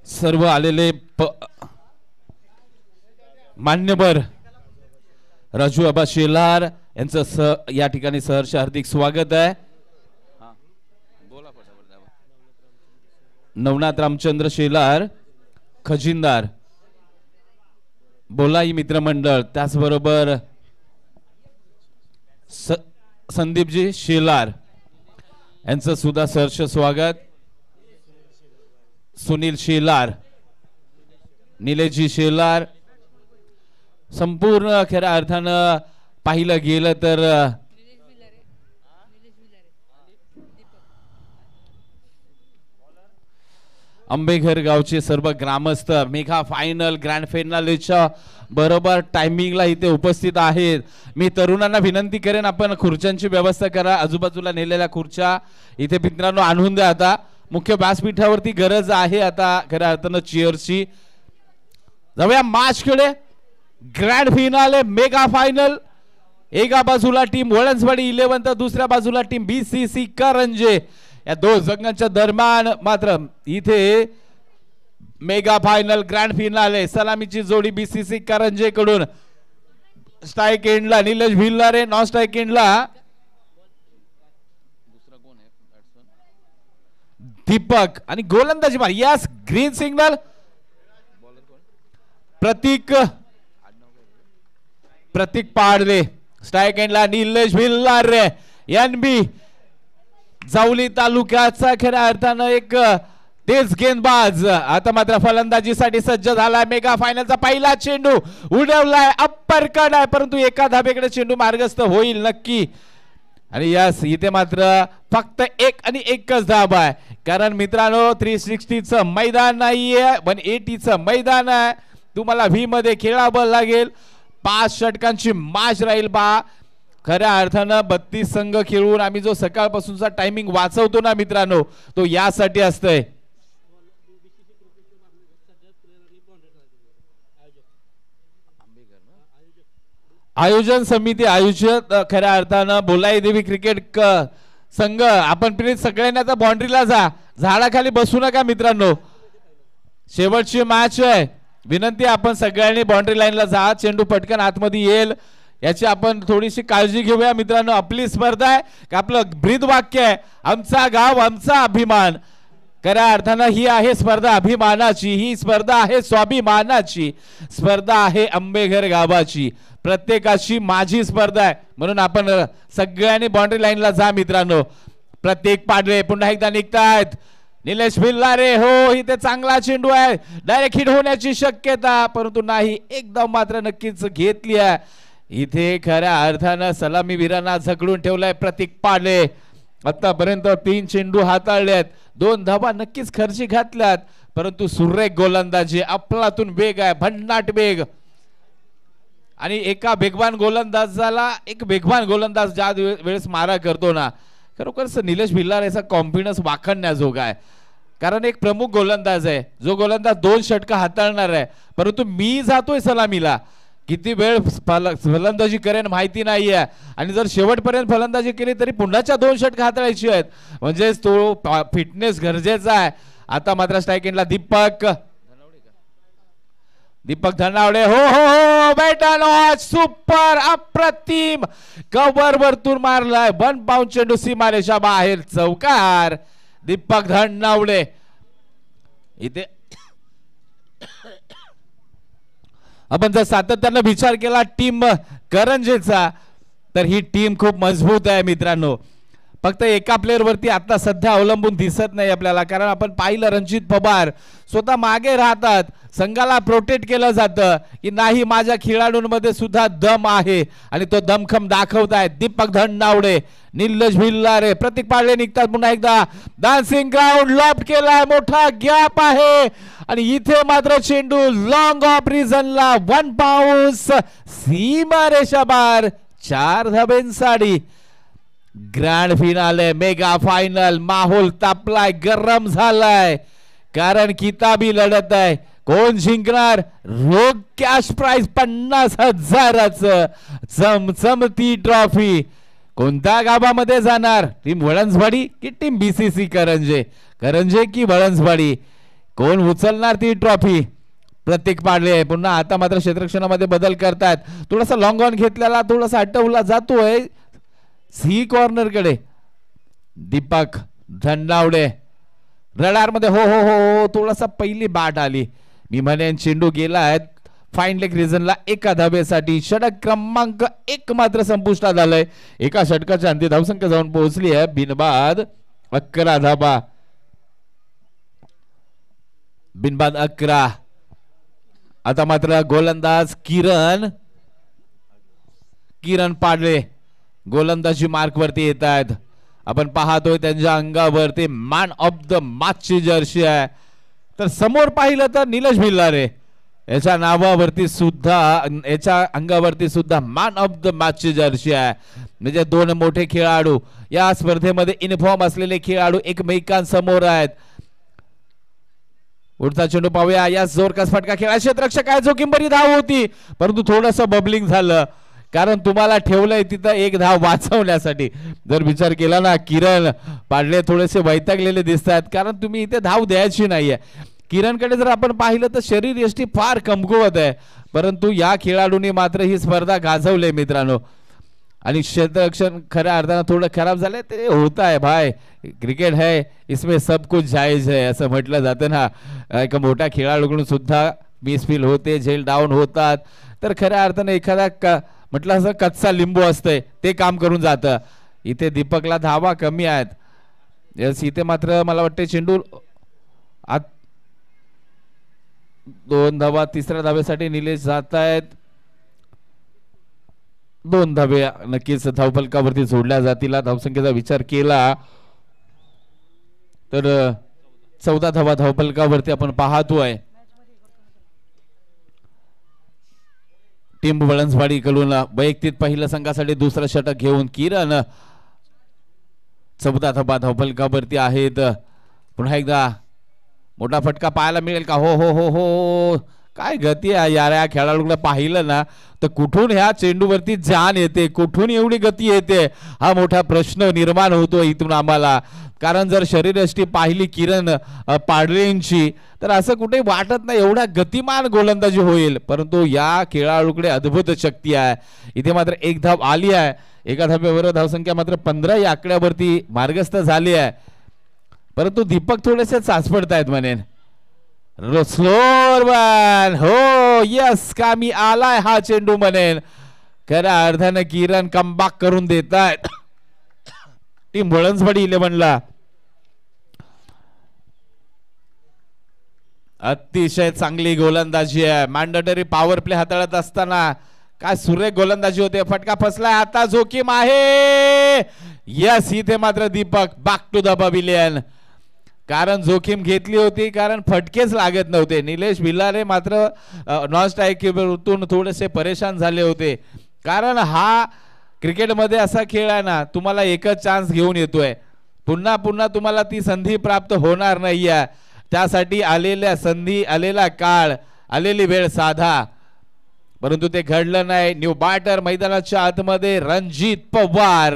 सर्व आलेले मान्यवर राजू आबा शेलार यांचं या ठिकाणी सहर्ष हार्दिक स्वागत आहे। नवनाथ रामचंद्र शेलार खजिनदार बोलाई मित्रमंडळ, त्याचबरोबर संदीपजी शेलार यांचं सुद्धा सहर्ष स्वागत। सुनील शेलार, निलेशजी शेलार, संपूर्ण खऱ्या अर्थानं पाहिलं गेलं तर आंबेघर गावचे सर्व ग्रामस्थ मेगा फायनल ग्रँड फायनलच्या बरोबर टायमिंगला इथे उपस्थित आहेत। मी तरुणांना विनंती करेन आपण खुर्च्यांची व्यवस्था करा, आजूबाजूला नेलेल्या खुर्च्या इथे मित्रांनो आणून द्या। आता मुख्य व्यासपीठावरती गरज आहे आता खऱ्या अर्थानं चेअरची। जाऊया मॅचकडे, ग्रँड फिनाले मेगा फायनल। एका बाजूला टीम वळणसवाडी 11 तर दुसऱ्या बाजूला टीम BCC करंजे। या दोन संघांच्या दरम्यान मात्र इथे मेगा फायनल ग्रँड फिनाले सलामीची जोडी BCC करंजे कडून। स्ट्राइक एंडला निलेश भिल्लारे, नॉन स्ट्राइक एंडला दीपक आणि गोलंदाजी मार यस ग्रीन सिग्नल प्रतीक पाडले। स्ट्राइक एंडला निलेश भिल्लारे NB जावली तालुक्याचा खऱ्या अर्थानं एक तेज गेंदबाज आता मात्र फलंदाजीसाठी सज्ज झालाय। मेगा फायनलचा पहिला चेंडू उडवलाय, अप्पर कट आहे परंतु एका धाब्याकडे चेंडू मार्गस्थ होईल नक्की। आणि यस इथे मात्र फक्त एक आणि एकच धाब आहे, कारण मित्रांनो 360चं मैदान नाहीये 180चं मैदान आहे। तुम्हाला V मध्ये खेळावं लागेल। 5 षटकांची मॅच राहील बा। खऱ्या अर्थानं 32 संघ खेळून आम्ही जो सकाळपासूनचा टायमिंग वाचवतो ना मित्रांनो, तो यासाठी असतंय। आयोजन समिती आयोजित खऱ्या अर्थानं बोलाई देवी क्रिकेट संघ। आपण प्लीज सगळ्यांनी आता बाउंड्रीला जा, झाडाखाली बसू नका मित्रांनो, शेवटची मॅच आहे। विनंती आपण सगळ्यांनी बाउंड्री लाईनला जा, चेंडू पटकन आतमध्ये येईल याची आपण थोडीशी काळजी घेऊया मित्रांनो। आपली स्पर्धा आहे का आपलं ब्रीद वाक्य आहे, आमचा गाव आमचा अभिमान। खऱ्या अर्थानं ही आहे स्पर्धा अभिमानाची, ही स्पर्धा आहे स्वाभिमानाची, स्पर्धा आहे आंबेघर गावाची, प्रत्येकाची माझी स्पर्धा आहे। म्हणून आपण सगळ्यांनी बाउंड्री लाईनला जा मित्रांनो। प्रत्येक पाडवे पुन्हा एकदा निघतायत निलेश भिल्लारे। हो इथे चांगला चेंडू आहे, डायरेक्ट हिट होण्याची शक्यता परंतु नाही, एकदम मात्र नक्कीच घेतली आहे। इथे खऱ्या अर्थानं सलामी वीरांना झगडून ठेवलाय प्रतीक पाडले। आतापर्यंत 3 चेंडू हाताळलेत, 2 धाबा नक्कीच खर्ची घातल्यात परंतु सुरेख गोलंदाजी, अफलातून वेग आहे, भन्नाट वेग। आणि एका वेगवान गोलंदाजाला एक वेगवान गोलंदाज ज्या वेळेस मारा करतो ना, खरोखरच निलेश भिल्लारेचा कॉन्फिडन्स वाखणण्याजोगा आहे। कारण एक प्रमुख गोलंदाज आहे, जो गोलंदाज 2 षटक हाताळणार आहे परंतु मी जातोय सलामीला, किती वेळ फलंदाजी करेन माहिती नाहीये। आणि जर शेवटपर्यंत फलंदाजी केली तरी पुन्हाच्या 2 षटक हाताळायची आहेत, म्हणजे तो फिटनेस गरजेचा आहे। आता मात्र स्ट्राइक एंडला दीपक धनावडे। हो हो हो बेटा नॉच सुपर अप्रतिम, कव्हर वरतून मारलाय, 1 बाउंड चेंडू सीमारेषा बाहेर, चौकार दीपक धनावडे। इथे आपण जर सातत्याने विचार केला टीम करंजेचा तर ही टीम खूप मजबूत आहे मित्रांनो। फक्त एका प्लेयर वरती आता सध्या अवलंबून दिसत नाही आपल्याला, कारण आपण पाहिलं रणजित पवार स्वतः मागे राहतात, संघाला प्रोटेक्ट केलं जातं की नाही माझ्या खेळाडूंमध्ये सुद्धा दम आहे आणि तो दमखम दाखवतायत दीपक धनावडे, निलेश भिल्लारे। प्रतीक पाडले निघतात पुन्हा एकदा, डान्सिंग ग्राउंड लॉफ्ट केलाय, मोठा गॅप आहे आणि इथे मात्र चेंडू लॉंग ऑफ रिजनला 1 बाउंस सीमारेषा बार, 4 धाब्यांसाठी। ग्रँड फिनाले मेगा फायनल, माहोल तापलाय, गरम झालाय, कारण किताबी लढत आहे। कोण जिंकणार? रोख कॅश प्राइज 50,000चं चमचमती ट्रॉफी कोणत्या गावामध्ये जाणार? टीम वळंजवाडी की टीम बीसीसी करंजे? करंजे की वळंजवाडी? कोण उचलणार ती ट्रॉफी? प्रतीक पाडले पुन्हा आता मात्र क्षेत्ररक्षणामध्ये बदल करतात. थोडासा लॉंग ऑन घेतलेला थोडासा हटवला जातोय सी कॉर्नर कडे. दीपक धंडावडे रडार मध्ये हो हो हो थोडासा पहिली बाट आली. मी म्हणेन चेंडू गेलाय फाईन लेग रिजनला एका धाब्यासाठी. षटक क्रमांक 1 मात्र संपुष्टात आलंय. एका षटकाच्या अंती धावसंख्या जाऊन पोहोचली आहे बिनबाद 11 धाबा. बिनबाद 11. आता मात्र गोलंदाज किरण पाडले गोलंदाजी मार्क वरती येत आहेत. आपण पाहतोय त्यांच्या अंगावरती मॅन ऑफ द मॅचची जर्सी आहे. तर समोर पाहिलं तर निलेश भिल्लारे याच्या नावावरती सुद्धा याच्या अंगावरती सुद्धा मॅन ऑफ द मॅचची जर्सी आहे. म्हणजे दोन मोठे खेळाडू या स्पर्धेमध्ये इन्फॉर्म असलेले खेळाडू एकमेकांसमोर आहेत. उडता चेंडू पाहूया. या जोरकस फटका खेळा क्षेत्ररक्षक काय जोखीम बरी धाव होती परंतु थोडस बबलिंग झालं कारण तुम्हाला ठेवलंय तिथं एक धाव वाचवण्यासाठी. जर विचार केला ना किरण पाडले थोडेसे वैतागलेले दिसतात कारण तुम्ही इथे धाव द्यायची नाहीये. किरणकडे जर आपण पाहिलं तर शरीर यष्टी फार कमकुवत आहे परंतु या खेळाडूंनी मात्र ही स्पर्धा गाजवली मित्रांनो. आणि क्षेत्ररक्षण खऱ्या अर्थानं थोडं खराब झालंय ते होता है भाई. क्रिकेट है इसमें सब कुछ जायज है असं म्हटलं जातं ना. एक मोठ्या खेळाडूकडून सुद्धा मिसफील होते झेल डाऊन होतात. तर खऱ्या अर्थानं एखादा म्हटलं असं कच्चा लिंबू असतंय ते काम करून जातं. इथे दीपकला धावा कमी आहेत. यस इथे मात्र मला वाटते चेंडू 2 धावा. तिसऱ्या धाब्यासाठी निलेश जात आहेत. 2 धाबे नक्कीच धावफलकावरती जोडल्या जातील. धावसंख्येचा विचार केला तर 14 धावा धावफलकावरती आपण पाहतोय. टीम वळंजवाडी कडून वैयक्तिक पहिल्या संघासाठी दुसरं षटक घेऊन किरण 14 धावा धावफलकावरती आहेत. पुन्हा एकदा मोठा फटका पाहायला मिळेल का? हो हो हो हो काय गती आहे यार. या खेळाडूला पाहिलं ना तर कुठून ह्या चेंडूवरती जान येते कुठून एवढी गती येते हा मोठा प्रश्न निर्माण होतो इथून आम्हाला. कारण जर शरीरयष्टी पाहिली किरण पाडलेंची तर असं कुठे वाटत नाही एवढा गतिमान गोलंदाजी होईल परंतु या खेळाडूकडे अद्भुत शक्ती आहे. इथे मात्र एक धाव आली आहे. एका धाब्यावर धावसंख्या मात्र 15 या आकड्यावरती मार्गस्थ झाली आहे परंतु दीपक थोडेसे चाचपडत आहेत म्हणेन. स्लोअर वन हो यस कामी आलाय हा चेंडू म्हणेन. खऱ्या अर्थानं किरण कमबॅक करून देत आहेत टीम वळंजवाडी 11ला. अतिशय चांगली गोलंदाजी आहे. मॅन्डेटरी पॉवर प्ले हाताळत असताना काय सुरेख गोलंदाजी होते. फटका फसलाय आता जोखीम आहे. यस इथे मात्र Deepak back to the pavilion कारण जोखीम घेतली होती कारण फटकेच लागत नव्हते. निलेश भिल्लारे मात्र नॉन स्ट्राईकवरून थोडेसे परेशान झाले होते कारण हा क्रिकेटमध्ये असा खेळ आहे ना तुम्हाला एकच चान्स घेऊन येतोय पुन्हा पुन्हा तुम्हाला ती संधी प्राप्त होणार नाहीये. त्यासाठी आलेल्या संधी आलेला काळ आलेली वेळ साधा परंतु ते घडलं नाही. न्यू बॅटर मैदानाच्या आतमध्ये रणजित पवार.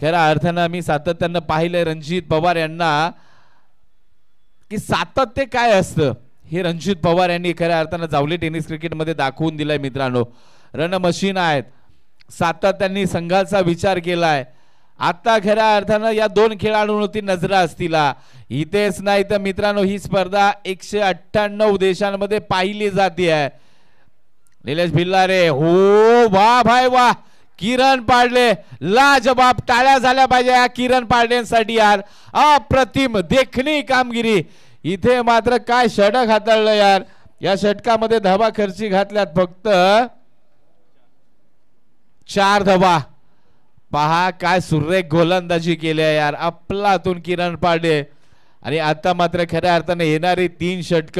खऱ्या अर्थानं मी सातत्यानं पाहिलंय रणजित पवार यांना की सातत्य काय असतं हे रणजित पवार यांनी खऱ्या अर्थानं जावली टेनिस क्रिकेटमध्ये दाखवून दिलंय मित्रांनो. रन मशीन आहेत. सातत्याने संघाचा विचार केलाय. आता खऱ्या अर्थानं या 2 खेळाडूंवरती नजरा असतील. इथेच नाही तर मित्रांनो ही स्पर्धा 198 देशांमध्ये पाहिली जाते आहे. निलेश भिल्लारे हो वा भाई वा. किरण पाडले लाजवाब. टाळ्या झाल्या पाहिजे या किरण पाडलेंसाठी यार. अप्रतिम देखणी कामगिरी. इथे मात्र काय षटक हाताळलं यार. या षटकामध्ये धावा खर्ची घातल्यात फक्त 4 धावा. पहा काय सुरेख गोलंदाजी केली आहे यार आपलातून किरण पाडे. आणि आता मात्र खऱ्या अर्थाने येणारी 3 षटक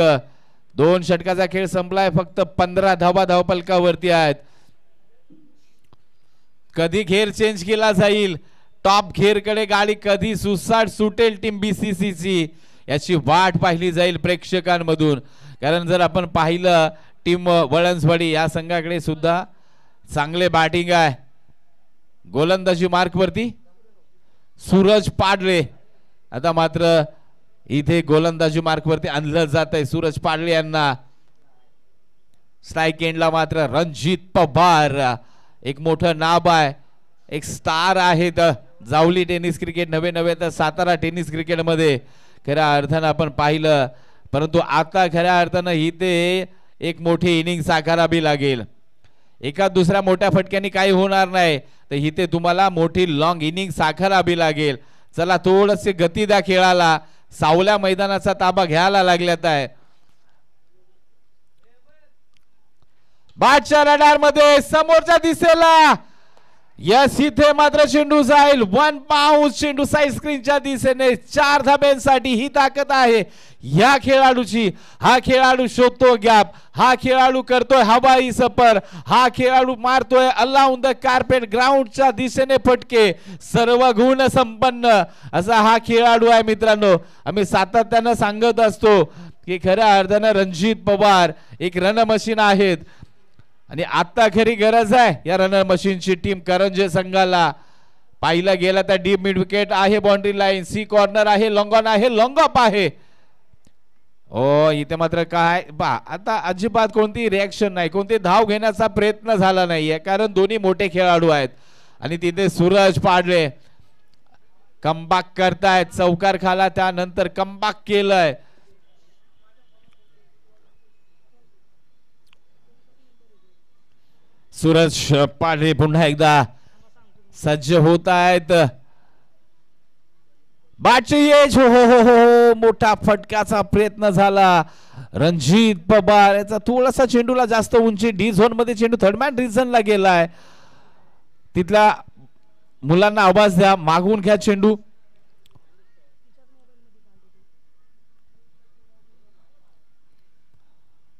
2 षटकाचा खेळ संपलाय. फक्त 15 धावा धावफलकावरती आहेत. कधी घेर चेंज केला जाईल टॉप घेर कडे गाडी कधी सुसाट सुटेल टीम बीसीसीची याची वाट पाहिली जाईल प्रेक्षकांमधून. कारण जर आपण पाहिलं टीम वळणसवाडी या संघाकडे सुद्धा चांगले बॅटिंग आहे. गोलंदाजी मार्क वरती सूरज पाडळे. आता मात्र इथे गोलंदाजी मार्क वरती आणलं जात आहे सूरज पाडळे यांना. स्ट्राइक एंडला मात्र रणजित पवार, एक मोठं नाव आहे, एक स्टार आहेत जावली टेनिस क्रिकेट नवे तर सातारा टेनिस क्रिकेट मध्ये खऱ्या अर्थानं आपण पाहिलं. परंतु आता खऱ्या अर्थानं इथे एक मोठी इनिंग साकारावी लागेल. एका दुसऱ्या मोठ्या फटक्याने काही होणार नाही, तर इथे तुम्हाला मोठी लॉंग इनिंग साकारावी लागेल. चला थोडसे गती द्या खेळाला. सावल्या मैदानाचा ताबा घ्यायला लागल्यात आहे. बादशाह रडार मध्ये समोरच्या दिसेला यस, इथे मात्र चेंडू जाईल. 1 बाउंस चेंडू साईड स्क्रीनच्या दिशेने. 4 धाब्यांसाठी ही ताकद आहे या खेळाडूची. हा खेळाडू शोधतो गॅप, हा खेळाडू करतोय हवाई सफर, हा खेळाडू मारतोय अलाउंड द कार्पेट ग्राउंडच्या दिशेने फटके. सर्व गुण संपन्न असा हा खेळाडू आहे मित्रांनो. आम्ही सातत्यानं सांगत असतो की खऱ्या अर्थानं रणजित पवार एक रन मशीन आहेत आणि आता खरी गरज आहे या रनर मशीनची. टीम करंजे संघाला पाहिलं गेलं तर डीप मिड विकेट आहे, बाउंड्री लाईन, सी कॉर्नर आहे, लॉंग ऑन आहे, लॉंग अप आहे. ओ इथे मात्र काय बा आता अजिबात कोणती रिॲक्शन नाही, कोणती धाव घेण्याचा प्रयत्न झाला नाहीये, कारण दोन्ही मोठे खेळाडू आहेत. आणि तिथे सूरज पाडळे कमबॅक करतायत. चौकार खाला त्यानंतर कमबॅक केलंय. सूरज पाडळे पुन्हा एकदा सज्ज होत आहेत. हो मोठा फटकाचा प्रयत्न झाला. रणजित पवार याचा थोडासा चेंडूला जास्त उंची, डी झोन मध्ये चेंडू थर्डमॅन रिजनला गेलाय. तिथल्या मुलांना आवाज द्या, मागून घ्या चेंडू.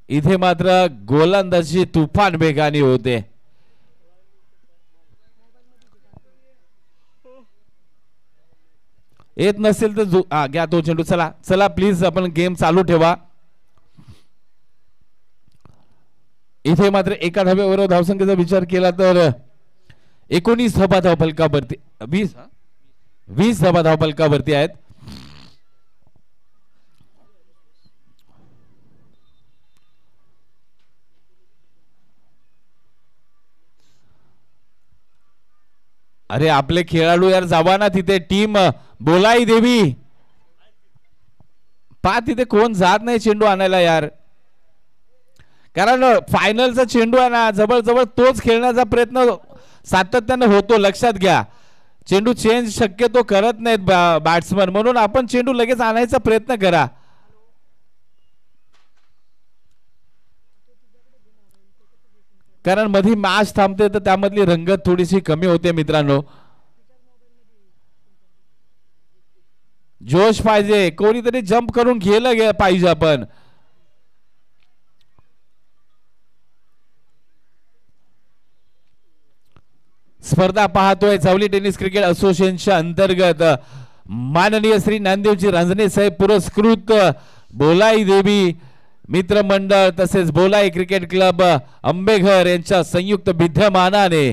इथे मात्र गोलंदाजी तुफान वेगाने होते. येत नसेल तर घ्या तो चेंडू. चला चला प्लीज आपण गेम चालू ठेवा. इथे मात्र एका धाब्यावर धावसंख्येचा विचार केला तर 19 धाबा धाव फलकावरती, 20 धाबा धाव फलकावरती आहेत. अरे आपले खेळाडू यार जावा ना तिथे. टीम बोलाई देवी पा तिथे कोण जात नाही चेंडू आणायला यार, कारण फायनलचा चेंडू आहे ना जवळ तोच खेळण्याचा प्रयत्न सातत्याने होतो. लक्षात घ्या चेंडू चेंज शक्यतो करत नाहीत बॅट्समन, म्हणून आपण चेंडू लगेच आणायचा प्रयत्न करा. कारण मध्ये मॅच थांबते तर त्यामधली रंगत थोडीशी कमी होते मित्रांनो. जोश पाहिजे, कोणीतरी जंप करून गेलं पाहिजे. आपण स्पर्धा पाहतोय जावली टेनिस क्रिकेट असोसिएशनच्या अंतर्गत माननीय श्री नांदेवजी रांजणे साहेब पुरस्कृत बोलाई देवी मित्र मंडळ तसेच बोलाई क्रिकेट क्लब अंबेघर यांच्या संयुक्त विद्यमानाने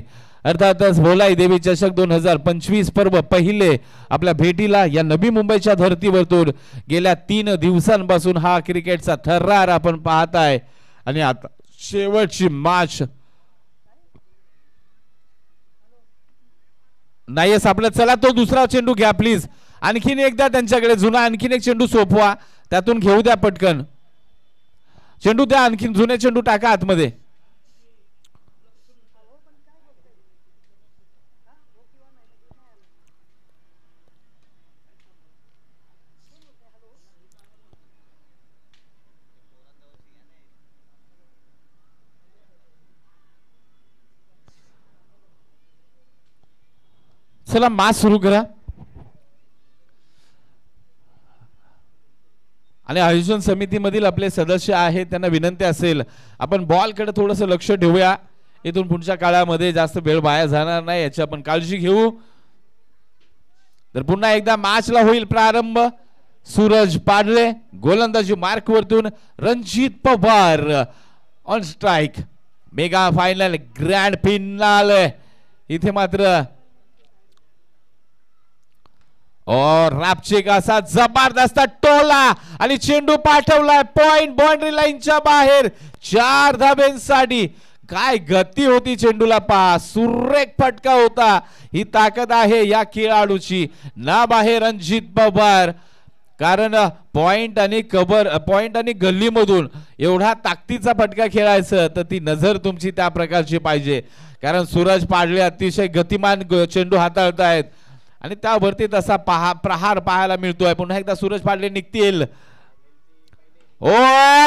अर्थातच बोलाई देवी चषक 2025 पर्व पहिले आपल्या भेटीला या नवी मुंबईच्या धर्तीवरतून गेल्या 3 दिवसांपासून हा क्रिकेटचा थरार आपण पाहताय. आणि आता शेवटची मॅच नाही सापडला. चला तो दुसरा चेंडू घ्या प्लीज. आणखीन एकदा त्यांच्याकडे जुना आणखीन एक चेंडू सोपवा, त्यातून घेऊ द्या पटकन. चेंडू द्या आणखीन, जुने चेंडू टाका आतमध्ये. चला मॅच सुरू करा. आणि आयोजन समितीमधील आपले सदस्य आहेत त्यांना विनंती असेल आपण बॉल कडे थोडंसं लक्ष ठेवूया. इथून पुढच्या काळामध्ये जास्त वेळ वाया जाणार नाही याची आपण काळजी घेऊ. तर पुन्हा एकदा मॅचला होईल प्रारंभ. सूरज पाडले गोलंदाजी मार्क वरतून Ranjit Pawar on strike. Mega final grand finale इथे मात्र रापचिक असा जबरदस्त टोला आणि चेंडू पाठवलाय पॉइंट बाउंड्री लाईनच्या बाहेर 4 धाब्यांसाठी. काय गती होती चेंडूला पहा, सुरेख फटका होता. ही ताकद आहे या खेळाडूची. नाव आहे रणजित पवार. कारण पॉइंट आणि गल्लीमधून एवढा ताकदीचा फटका खेळायचं तर ती नजर तुमची त्या प्रकारची पाहिजे. कारण सूरज पाडले अतिशय गतिमान चेंडू हाताळतायत आणि त्यावरती तसा प्रहार पाहायला मिळतोय. पुन्हा एकदा सूरज पाडले निघतील. ओ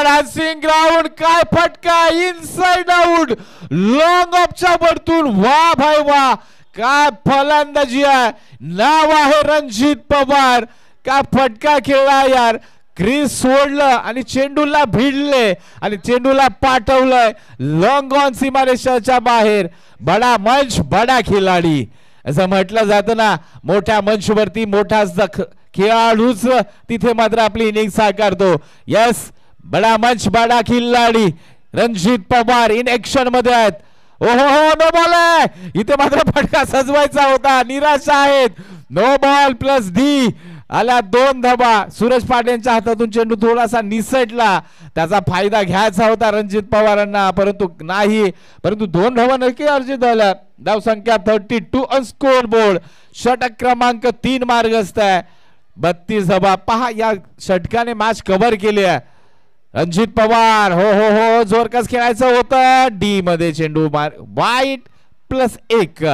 डान्सिंग ग्राउंड, काय फटका, इनसाइड आउट, लॉंग ऑफच्या वरतून. वा भाई वा, काय फलंदाजी आहे. नाव आहे रणजित पवार. का फटका खेळला यार. क्रीज सोडलं आणि चेंडूला भिडले आणि चेंडूला पाठवलंय लॉंग ऑन सीमारेषाच्या बाहेर. बडा मंच बडा खिलाडी असं म्हटलं जातं ना. मोठ्या मंचवरती मोठा खेळाडूच तिथे मात्र आपली इनिंग साकारतो. यस, बडा मंच बडा खिलाडी रणजित पवार इन ऍक्शन मध्ये आहेत. ओहो, नो बॉल आहे इथे. मात्र फटका सजवायचा होता, निराशा आहेत. नो बॉल प्लस डी आला 2 धाबा. सूरज पाटलांच्या हातातून चेंडू थोडासा निसटला, त्याचा फायदा घ्यायचा होता रणजित पवारांना, परंतु नाही. परंतु 2 धावा नक्की अर्जित झाल्या. धाव संख्या 32 ऑन स्कोर बोर्ड. षटक क्रमांक 3 मार्गस्थ आहे. 32 धावा. पहा या षटकाने मॅच कव्हर केली आहे. रणजित पवार हो हो हो, जोरकस खेळायचं होतं. डी मध्ये चेंडू मार वाईट प्लस 1.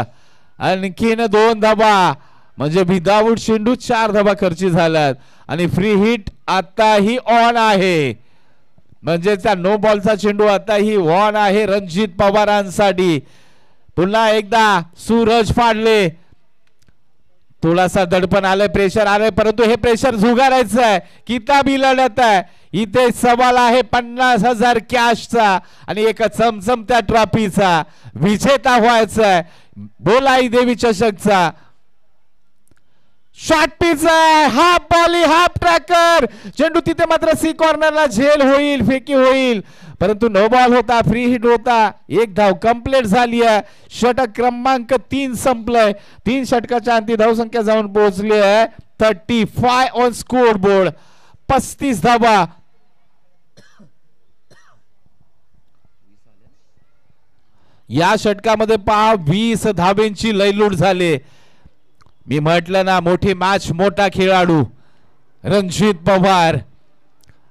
आणखीन 2 धावा म्हणजे विदाऊट चेंडू 4 धावा खर्ची झाल्यात आणि फ्री हिट आताही ऑन आहे. म्हणजे त्या नो बॉलचा चेंडू आताही ऑन आहे रणजित पवारांसाठी. पुन्हा एकदा सूरज पाडले. थोडासा दडपण आलंय, प्रेशर आलंय, परंतु हे प्रेशर झुगारायचं आहे. किताबी लढत आहे. इथे सवाल आहे 50,000 कॅशचा आणि एक चमचमत्या ट्रॉफीचा. विजेता व्हायचा आहे बोलाई देवी चषकचा. शॉर्ट पिच आहे, हाफ बॉली हाफ ट्रॅकर. चेंडू तिथे मात्र सी कॉर्नरला झेल होईल, फेकी होईल, परंतु नो बॉल होता, फ्री हिट होता. 1 धाव कंप्लीट झाली आहे. षटक क्रमांक 3 संपलंय. 3 षटकाच्या अंती धाव संख्या जाऊन पोहोचली आहे 35 ऑन स्कोर बोर्ड. 35 धावा. या षटकामध्ये पहा 20 धावेंची लयलूट झाली. मी म्हटलं ना, मोठी मॅच मोठा खेळाडू रणजित पवार.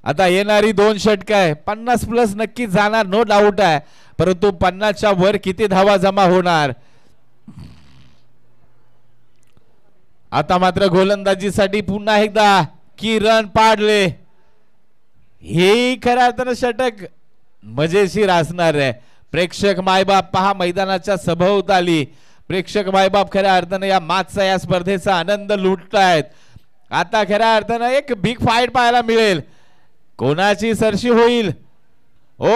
आता येणारी 2 षटक आहे 50 प्लस नक्की जाणार, नो डाऊट आहे, परंतु 50च्या वर किती धावा जमा होणार. आता मात्र गोलंदाजीसाठी पुन्हा एकदा किरण पाडले. हे खऱ्या अर्थानं षटक मजेशीर असणार आहे. प्रेक्षक मायबाप पहा मैदानाच्या सभोवताली. प्रेक्षक मायबाप खऱ्या अर्थानं या मॅचचा या स्पर्धेचा आनंद लुटतायत. आता खऱ्या अर्थानं एक बिग फाईट पाहायला मिळेल. कोणाची सरशी होईल. ओ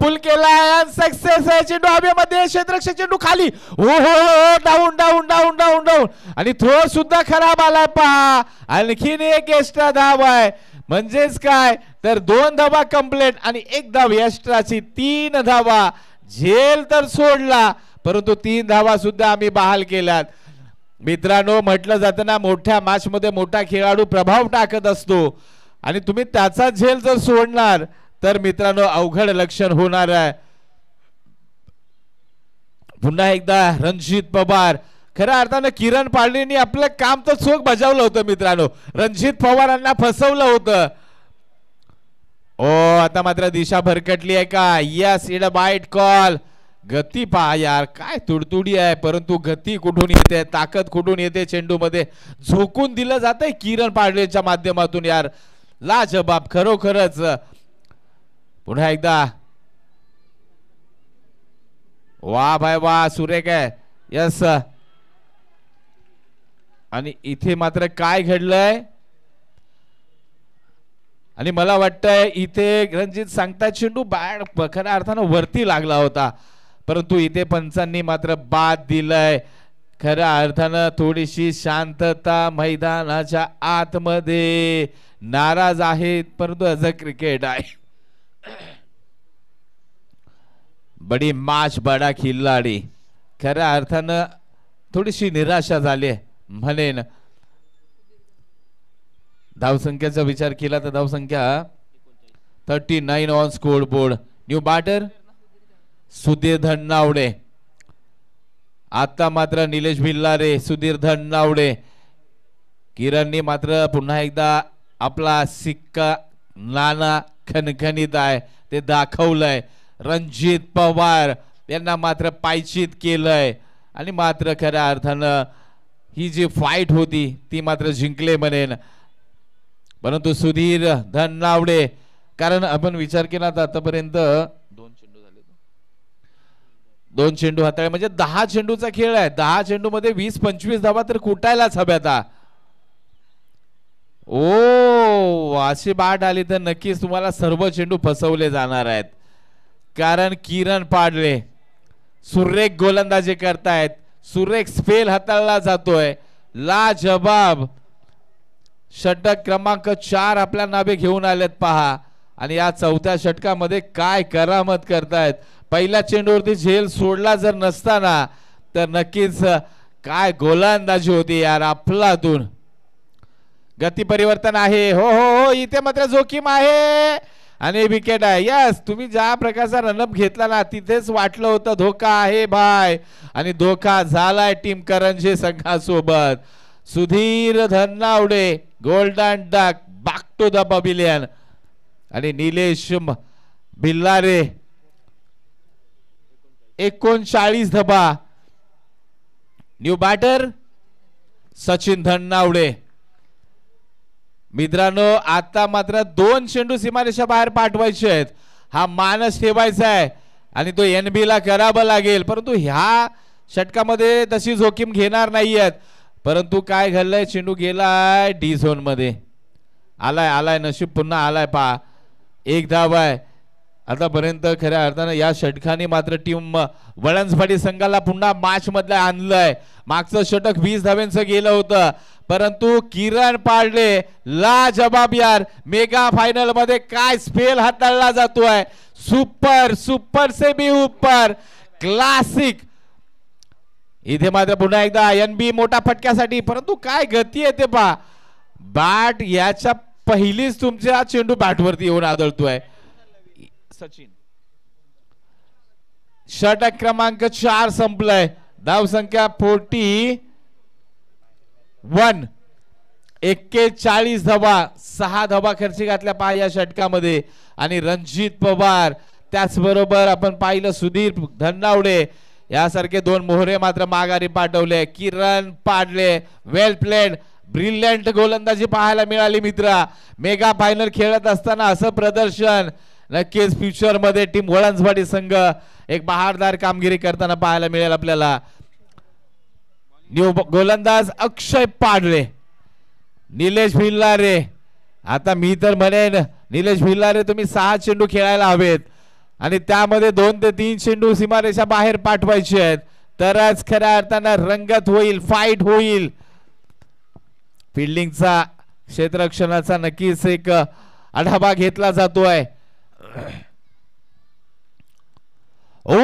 पुल केला, सक्सेस आहे. चेंडू हवेमध्ये, क्षेत्ररक्षक चेंडू खाली. ओ हो, down down down down down आणि थ्रो सुद्धा खराब आलाय पहा. आणखीन एक एक्स्ट्रा धाव आहे. म्हणजेच काय तर 2 धावा कंप्लीट आणि 1 धाव एक्स्ट्राची. 3 धावा. झेल तर सोडला, परंतु 3 धावा सुद्धा आम्ही बहाल केल्यात. मित्रांनो, म्हटलं जातं ना, मोठ्या मॅच मध्ये मोठा खेळाडू प्रभाव टाकत असतो आणि तुम्ही त्याचा झेल जर सोडणार तर मित्रांनो अवघड लक्षण होणार आहे. पुन्हा एकदा रणजित पवार. खऱ्या अर्थानं किरण पाडलेंनी आपलं काम तर चोख बजावलं होतं मित्रांनो. रणजित पवारांना फसवलं होतं. ओ आता मात्र दिशा भरकटली आहे का. यस, इट अ वाईट कॉल. गती पहा यार, काय तुडतुडी आहे, परंतु गती कुठून येते, ताकद कुठून येते. चेंडू मध्ये झोकून दिलं जातंय किरण पाडलेच्या माध्यमातून यार. लाजबाब खरोखरच. पुन्हा एकदा वा भाई वा, सुरेख आहे. यस, आणि इथे मात्र काय घडलंय आणि मला वाटतंय इथे रणजित सांगतात चेंडू बॅट खऱ्या अर्थानं वरती लागला होता, परंतु इथे पंचांनी मात्र बाद दिलंय. खऱ्या अर्थानं थोडीशी शांतता मैदानाच्या आतमध्ये. नाराज आहेत परंतु ॲज अ क्रिकेट आहे. बडी मॅच बडा खिल्लाडी. खऱ्या अर्थानं थोडीशी निराशा झाली म्हणेन. धावसंख्येचा विचार केला तर धावसंख्या 39 on scoreboard. New batter Sudhir Dhannawade. आता मात्र निलेश भिल्लारे, सुधीर धन्नावडे. किरणनी मात्र पुन्हा एकदा आपला सिक्का नाना खणखणीत आहे ते दाखवलंय. रणजित पवार यांना मात्र पायचीत केलंय आणि मात्र खऱ्या अर्थानं ही जी फाईट होती ती मात्र जिंकले म्हणेन. परंतु सुधीर धन्नावडे, कारण आपण विचार केला तर आतापर्यंत 2 चेंडू झाले, 2 चेंडू हाताळले म्हणजे 10 चेंडूचा खेळ आहे. 10 चेंडू मध्ये 20-25 धावा तर कुटायलाच हव्यात. ओ अशी बाट आली तर नक्कीच तुम्हाला सर्व चेंडू फसवले जाणार आहेत. कारण किरण पाडले सुरेख गोलंदाजी करतायत. सुरेख स्पेल हाताळला जातोय. लाजबाब षटक क्रमांक 4 आपल्या नावे घेऊन आलेत पहा. आणि या चौथ्या षटकामध्ये काय करामत करतायत. पहिल्या चेंडूवरती झेल सोडला जर नसताना तर नक्कीच काय गोलंदाजी होती यार अफलातून. गती परिवर्तन आहे. हो हो हो इथे मात्र जोखीम आहे आणि विकेट आहे. यस तुम्ही ज्या प्रकारचा रनअप घेतला ना तिथेच वाटलं होतं धोका आहे भाय आणि धोका झालाय टीम करंजी संघासोबत. Sudhir Dhannawade golden duck back to the pavilion आणि निलेश भिल्लारे 39 धावा. New batter Sachin Dhannawade. मित्रांनो आता मात्र 2 चेंडू सीमारेषा बाहेर पाठवायचे आहेत. हा मानस ठेवायचा आहे आणि तो NB ला करावा लागेल. परंतु ह्या षटकामध्ये तशी जोखीम घेणार नाहीयेत. परंतु काय घडलंय चेंडू गेलाय डी झोन मध्ये. आलाय नशीब पुन्हा आलाय पहा. 1 धाव आहे आतापर्यंत. खऱ्या अर्थानं या षटकाने मात्र टीम वळणसपाटी संघाला पुन्हा मॅच मध्ये आणलंय. मागचं षटक 20 धावांचं गेलं होतं परंतु किरण पाडले लाजबाब यार. मेगा फायनल मध्ये काय स्पेल हाताळला जातोय. सुपर सुपर से भी ऊपर क्लासिक. इथे मात्र पुन्हा एकदा NB मोठा फटक्यासाठी. परंतु काय गती आहे ते पहा. बॅट याच्या पहिलीच तुमच्या चेंडू बॅटवरती येऊन आदळतोय. सचिन षटक क्रमांक 4 संपलाय. धाव संख्या 41. 41 धावा. 6 धावा खर्ची घातल्या पहा या षटकामध्ये. आणि रणजित पवार त्याचबरोबर आपण पाहिलं सुधीर धन्नावडे यासारखे 2 मोहरे मात्र माघारी पाठवले. किरण पाडले वेल प्लेड ब्रिलियंट गोलंदाजी पाहायला मिळाली मित्रा. मेगा फायनल खेळत असताना असं प्रदर्शन नक्कीच फ्युचर मध्ये टीम वळणसपाटी संघ एक बहारदार कामगिरी करताना पाहायला मिळेल आपल्याला. न्यू गोलंदाज अक्षय पाडले. निलेश भिल्लारे. आता मी तर म्हणेन निलेश भिल्लारे तुम्ही 6 चेंडू खेळायला हवेत आणि त्यामध्ये 2 ते 3 चेंडू सीमारेषा बाहेर पाठवायचे आहेत तरच खऱ्या अर्थानं रंगत होईल फाईट होईल. फिल्डिंगचा क्षेत्ररक्षणाचा नक्कीच एक आढावा घेतला जातोय. ओ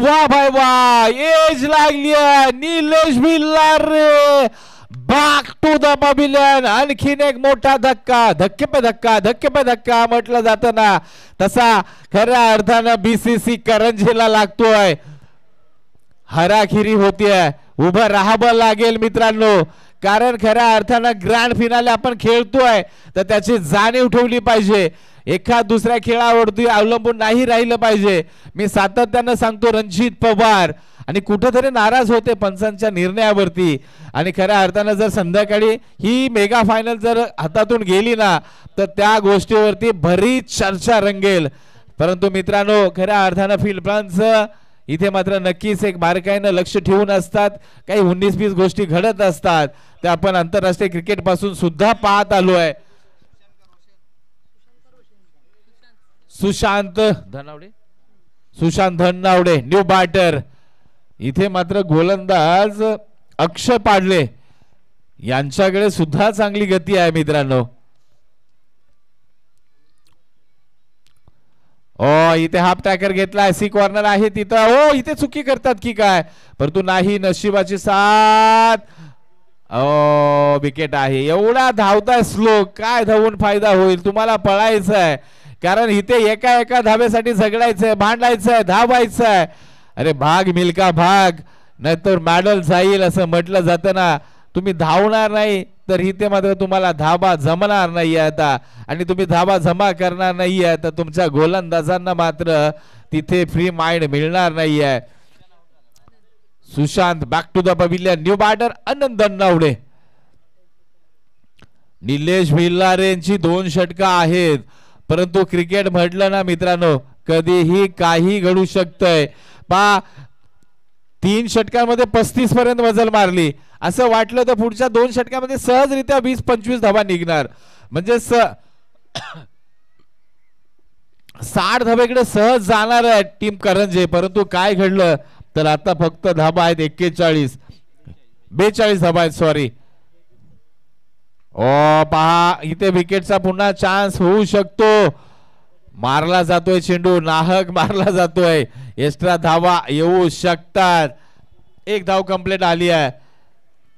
वाह भाई वाह एज लागली Nilesh Bhillare back to the pavilion. आणखीन एक मोठा धक्का. धक्के पे धक्का म्हटलं जातं ना तसा खऱ्या अर्थानं BCC करंजीला लागतोय. हराखिरी होतीये. उभं राहावं लागेल मित्रांनो. कारण खऱ्या अर्थानं ग्रँड फिनाले आपण खेळतोय तर त्याची जाणीव ठेवली पाहिजे. एका दुसऱ्या खेळावरती अवलंबून नाही राहिलं पाहिजे. मी सातत्यानं सांगतो रणजित पवार आणि कुठेतरी नाराज होते पंचांच्या निर्णयावरती. आणि खऱ्या अर्थानं जर संध्याकाळी ही मेगा फायनल जर हातातून गेली ना तर त्या गोष्टीवरती बरीच चर्चा रंगेल. परंतु मित्रांनो खऱ्या अर्थानं फील्ड प्लान्स इथे मात्र नक्कीच एक बारकाईनं लक्ष ठेवून असतात. काही 19-20 गोष्टी घडत असतात त्या आपण आंतरराष्ट्रीय क्रिकेट पासून सुद्धा पाहत आलोय. Sushant Dhannawade new batter. इथे मात्र गोलंदाज अक्षय पाडले यांच्याकडे सुद्धा चांगली गती आहे मित्रांनो. ओ इथे हाफ टॅकर घेतला, सी कॉर्नर आहे तिथं. ओ इथे चुकी करतात की काय, परंतु नाही, नशिबाची साथ. ओ विकेट आहे. एवढा धावता स्लो, काय धावून फायदा होईल, तुम्हाला पळायचं आहे. कारण इथे एका एका धाब्यासाठी झगडायचंय, भांडायचंय, धावायचंय. अरे भाग मिल्का भाग, नाहीतर मॅडल जाईल असं म्हटलं जातं ना. तुम्ही धावणार नाही तर इथे मात्र तुम्हाला धाबा जमणार नाही आता, आणि तुम्ही धाबा जमा करणार नाहीये तर तुमच्या गोलंदाजांना मात्र तिथे फ्री माइंड मिळणार नाहीये. Sushant back to the pavilion. New batter Anand Navade. Nilesh भिल्लारेंची 2 षटका आहेत, परंतु क्रिकेट म्हटलं ना मित्रांनो, कधीही काही घडू शकतंय. 3 षटकांमध्ये 35 पर्यंत मजल मारली. असं वाटलं तर पुढच्या 2 षटकांमध्ये सहजरित्या 20-25 धावा निघणार, म्हणजे 60 धाब्याकडे सहज जाणार आहे टीम करंजे. परंतु काय घडलं तर आता फक्त धाबा आहेत 42 धाबा आहेत, सॉरी. ओ पहा इथे विकेटचा पुन्हा चान्स होऊ शकतो. मारला जातोय चेंडू, नाहक मारला जातोय. एक्स्ट्रा धावा येऊ शकतात. 1 धाव कंप्लीट आली आहे.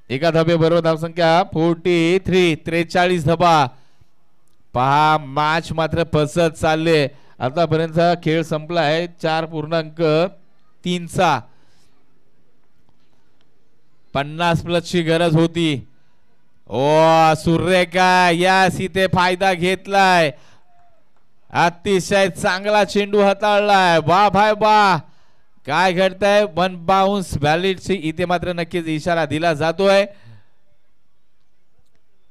एका धाब्याबरोबर धावसंख्या 43. 43 धाबा. पहा मॅच मात्र फसत चालले. आतापर्यंत खेळ संपला आहे 4.3चा. 50+ ची गरज होती. ओ सुरेखा यास इथे फायदा घेतलाय. अतिशय चांगला चेंडू हाताळलाय. वाह भाई वाह, काय घडतंय. 1 बाउन्स व्हॅलिडची इथे मात्र नक्कीच इशारा दिला जातोय.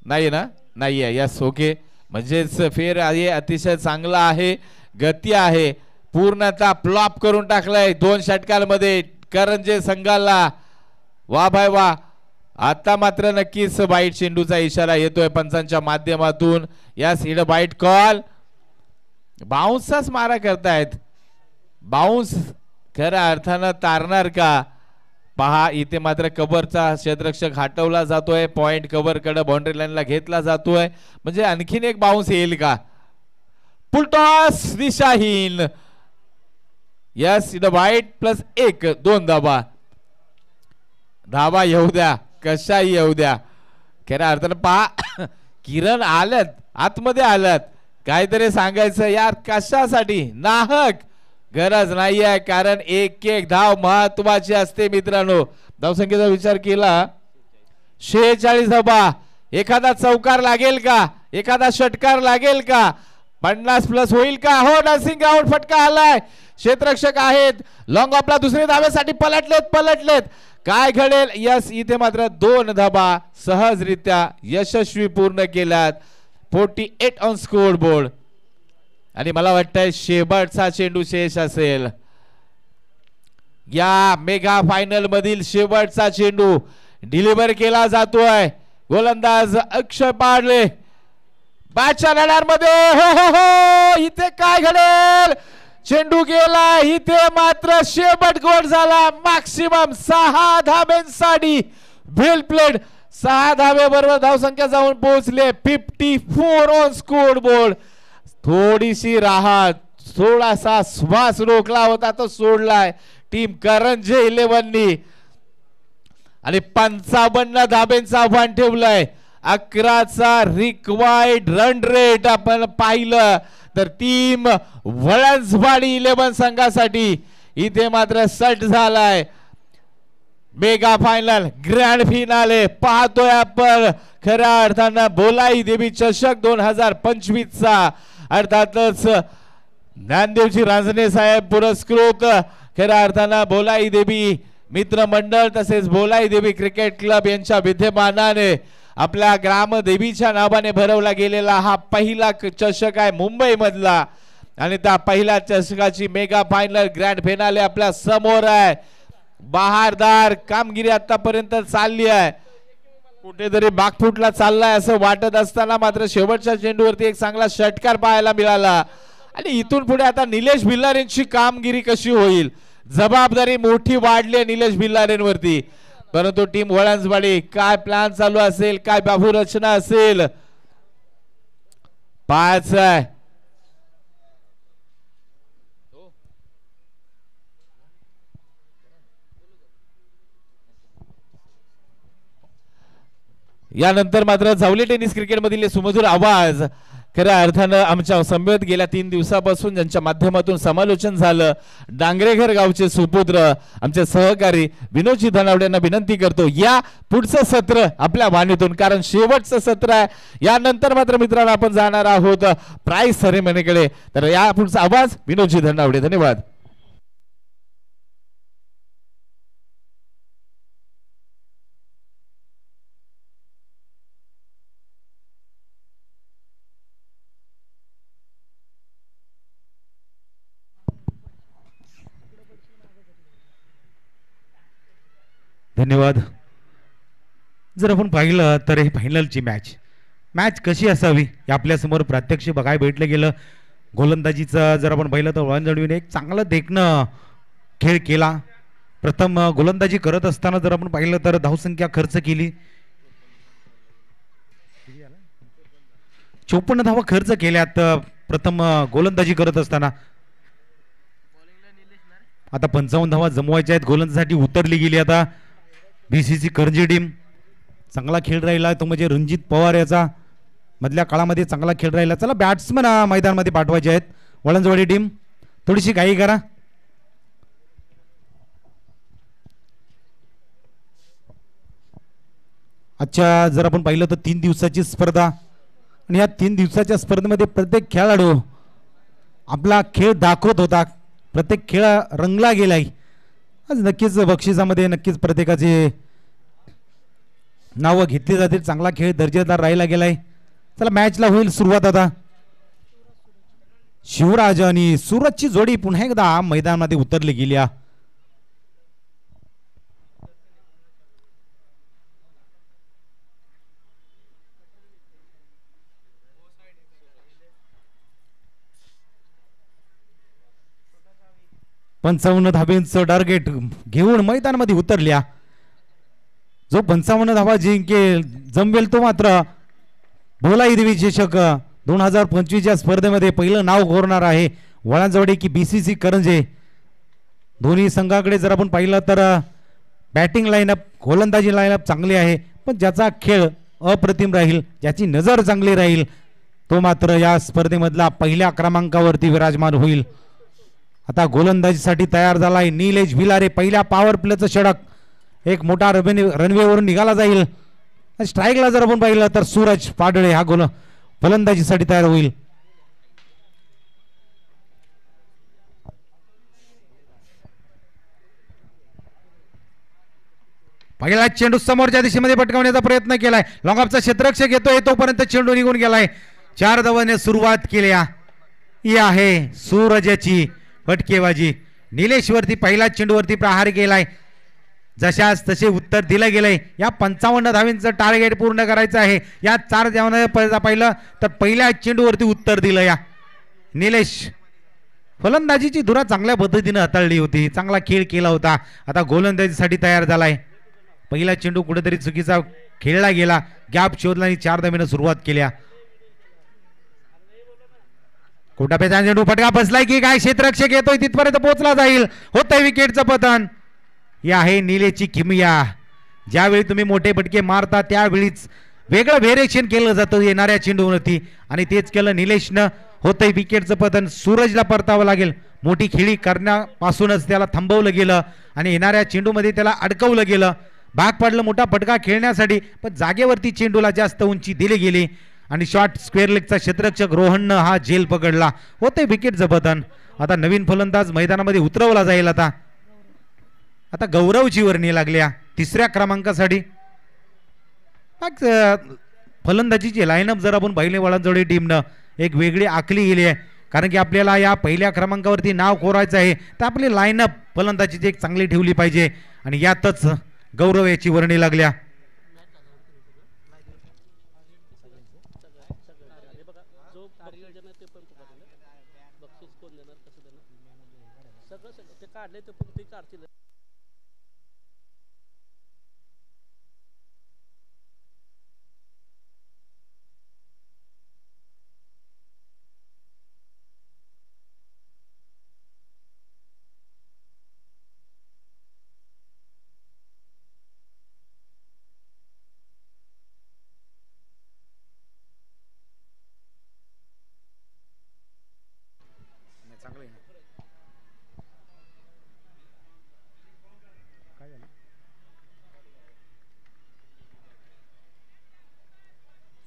नाही ना, नाहीये. यस ओके, म्हणजेच फेर आहे. अतिशय चांगला आहे, गती आहे. पूर्णतः फ्लॉप करून टाकलाय 2 षटकांमध्ये करंजे संघाला. वा भाई वा. आता मात्र नक्कीच वाईट चेंडूचा इशारा येतोय पंचांच्या माध्यमातून. यस इड वाईट कॉल. बाउन्सचाच मारा करतायत. बाउन्स खऱ्या अर्थानं तारणार का. पहा इथे मात्र कव्हरचा क्षेत्ररक्षक हटवला जातोय. पॉइंट कव्हर कडे बाउंड्री लाईनला घेतला जातोय. म्हणजे आणखीन एक बाउन्स येईल का. फुलटॉस दिशाहीन. यस इड वाईट +1. 2 धाबा. धाबा येऊ द्या, कशाही येऊ द्या. खऱ्या अर्थानं पहा किरण आल्यात, आतमध्ये आल्यात. काहीतरी सांगायचं यार, कशासाठी. नाहक गरज नाही आहे, कारण 1-1 धाव महत्वाची असते मित्रांनो. धावसंख्येचा विचार केला 46 धाबा. एखादा चौकार लागेल का, एखादा षटकार लागेल का, 50+ होईल का. हो नर्सिंग ग्राउंड फटका आलाय. क्षेत्ररक्षक आहेत लॉंग ऑफला दुसरे धावेसाठी पलटलेत. काय घडेल. यस इथे मात्र 2 धाबा सहजरित्या यशस्वी पूर्ण केल्यात. 48 ऑन स्कोर बोर्ड. आणि मला वाटतंय शेवटचा चेंडू शेष असेल. या मेगा फायनल मधील शेवटचा चेंडू डिलिव्हर केला जातोय. गोलंदाज अक्षय पाडले बॅटच्या लढ्यांमध्ये. हो इथे काय घडेल. चेंडू गेला. इथे मात्र शेवट गोल झाला. मॅक्सिमम 6 धाब्यांसाठी वेल प्लेड. 6 धाब्याबरोबर धावसंख्या जाऊन पोहोचले 54 ऑन स्कोर बोर्ड. थोडीशी राहत, थोडासा श्वास रोखला होता तो सोडलाय टीम करंजे 11नी. आणि 55 धाब्यांचा आव्हान ठेवलंय. 11चा रिक्वायर्ड रन रेट आपण पाहिलं तर टीम वळंजवाडी 11 संघासाठी इथे मात्र सट झालाय. मेगा फायनल ग्रँड फिनाले पाहतोय आपण. खऱ्या अर्थानं बोलाई देवी चषक 2025चा. अर्थातच ज्ञानदेवजी रांजणे साहेब पुरस्कृत खऱ्या अर्थानं बोलाई देवी मित्र मंडळ तसेच बोलाई देवी क्रिकेट क्लब यांच्या विद्यमानाने आपल्या ग्रामदेवीच्या नावाने भरवला गेलेला हा पहिला चषक आहे मुंबई मधला. आणि त्या पहिल्या चषकाची मेगा फायनल ग्रँड फिनाले आपल्या समोर आहे. बहारदार कामगिरी आतापर्यंत चालली आहे. कुठेतरी बागफुटला चाललाय असं वाटत असताना मात्र शेवटच्या चेंडूवरती एक चांगला षटकार पाहायला मिळाला. आणि इथून पुढे आता निलेश भिल्लारेंची कामगिरी कशी होईल. जबाबदारी मोठी वाढली आहे निलेश भिल्लारेंवरती. परंतु टीम वळंजवाडी काय प्लॅन चालू असेल, काय बाबू रचना असेल, पाच आहे. यानंतर मात्र जावली टेनिस क्रिकेट मधील सुमधुर आवाज खऱ्या अर्थानं आमच्या समवेत गेल्या 3 दिवसापासून ज्यांच्या माध्यमातून समालोचन झालं, डांगरेघर गावचे सुपुत्र आमचे सहकारी विनोदजी धनावडे यांना विनंती करतो या पुढचं सत्र आपल्या वाणीतून, कारण शेवटचं सत्र आहे. यानंतर मात्र मित्रांनो आपण जाणार आहोत प्राइज सेरेमनीकडे. तर या पुढचा आवाज विनोदजी धनावडे. धन्यवाद. धन्यवाद. जर आपण पाहिलं तर हे फायनलची मॅच कशी असावी हे आपल्यासमोर प्रत्यक्ष बघायला भेटलं गेलं. गोलंदाजीचं जर आपण पाहिलं तर वळंजवाडीने एक चांगलं देखणं खेळ केला. प्रथम गोलंदाजी करत असताना जर आपण पाहिलं तर धावसंख्या खर्च केली, 54 धावा खर्च केल्यात प्रथम गोलंदाजी करत असताना. आता 55 धावा जमवायच्या आहेत, गोलंदाजीसाठी उतरली गेली. आता बीसीसी करंजी टीम चांगला खेळ राहिला तो म्हणजे रणजित पवार याचा मधल्या काळामध्ये चांगला खेळ राहिला. चला बॅट्समन मैदानामध्ये पाठवायचे आहेत. वळंजवाडी टीम थोडीशी घाई करा. आजच्या जर आपण पाहिलं तर 3 दिवसाची स्पर्धा आणि या 3 दिवसाच्या स्पर्धेमध्ये प्रत्येक खेळाडू आपला खेळ दाखवत होता, प्रत्येक खेळ रंगला गेलाय. आज नक्कीच बक्षिसामध्ये नक्कीच प्रत्येकाचे नावं घेतली जातील. चांगला खेळ दर्जेदार राहिला गेलाय. चला मॅचला होईल सुरुवात. आता शिवराज आणि सूरजची जोडी पुन्हा एकदा मैदानामध्ये उतरली गेली. 55 धाब्यांचं टार्गेट घेऊन मैदानामध्ये उतरल्या. जो 55 धावा जिंकेल जमवेल तो मात्र भोलाई देवी चषक 2025 स्पर्धेमध्ये पहिलं नाव कोरणार आहे. वळंजवाडी की बीसीसी करंजे दोन्ही संघाकडे जर आपण पाहिलं तर बॅटिंग लाईनअप गोलंदाजी लाईनअप चांगली आहे, पण ज्याचा खेळ अप्रतिम राहील, ज्याची नजर चांगली राहील तो मात्र या स्पर्धेमधला पहिल्या क्रमांकावरती विराजमान होईल. आता गोलंदाजीसाठी तयार झालाय निलेश भिलारे. पहिल्या पॉवर प्लेचं षटक एक मोठा रनवेवरून निघाला जाईल. स्ट्राईकला जर आपण पाहिलं तर सूरज पाडळे हा फलंदाजीसाठी तयार होईल. पहिला चेंडू समोरच्या दिशेमध्ये पटकावण्याचा प्रयत्न केलाय. लॉंगऑफचा क्षेत्ररक्षक येतोय तोपर्यंत चेंडू निघून गेलाय. 4 धावांनी सुरुवात केली आहे सूरजची फटकेबाजी. निलेशवरती पहिला चेंडूवरती प्रहार केलाय, जशास तसे उत्तर दिलं गेलंय. या 55 धावांचं टार्गेट पूर्ण करायचं आहे. या 4 धावांना पाहिलं तर पहिल्या चेंडूवरती उत्तर दिलं या निलेश. फलंदाजीची धुरा चांगल्या पद्धतीने हाताळली होती, चांगला खेळ केला होता. आता गोलंदाजीसाठी तयार झालाय. पहिला चेंडू कुठेतरी चुकीचा खेळला गेला, गॅप शोधला आणि 4 धावांनी सुरुवात केल्या. कोटापेचा चेंडू फटका बसलाय की काय, क्षेत्ररक्षक येतोय तिथपर्यंत पोहोचला जाईल. होतंय विकेटचं पतन. ही आहे निलेशची किमया. ज्यावेळी तुम्ही मोठे फटके मारता त्यावेळीच वेगळं व्हेरिएशन केलं जातं येणाऱ्या चेंडूवरती, आणि तेच केलं निलेशनं. होतंय विकेटचं पतन. सूरजला परतावं लागेल. मोठी खेळी करण्यापासूनच त्याला थांबवलं गेलं आणि येणाऱ्या चेंडूमध्ये त्याला अडकवलं गेलं. भाग पडलं मोठा फटका खेळण्यासाठी, पण जागेवरती चेंडूला जास्त उंची दिली गेली आणि शॉर्ट स्क्वेअर लेगचा क्षेत्ररक्षक रोहननं हा झेल पकडला. होते विकेटचं पतन. आता नवीन फलंदाज मैदानामध्ये उतरवला जाईल. आता गौरवची वर्णी लागल्या 3ऱ्या क्रमांकासाठी. फलंदाजीची लाईनअप जर आपण पाहिले वळंजवाडी टीमनं एक वेगळी आखली गेली आहे, कारण की आपल्याला या पहिल्या क्रमांकावरती नाव कोरायचं आहे, तर आपली लाईनअप फलंदाजीची एक चांगली ठेवली पाहिजे आणि यातच गौरव याची वर्णी लागल्या.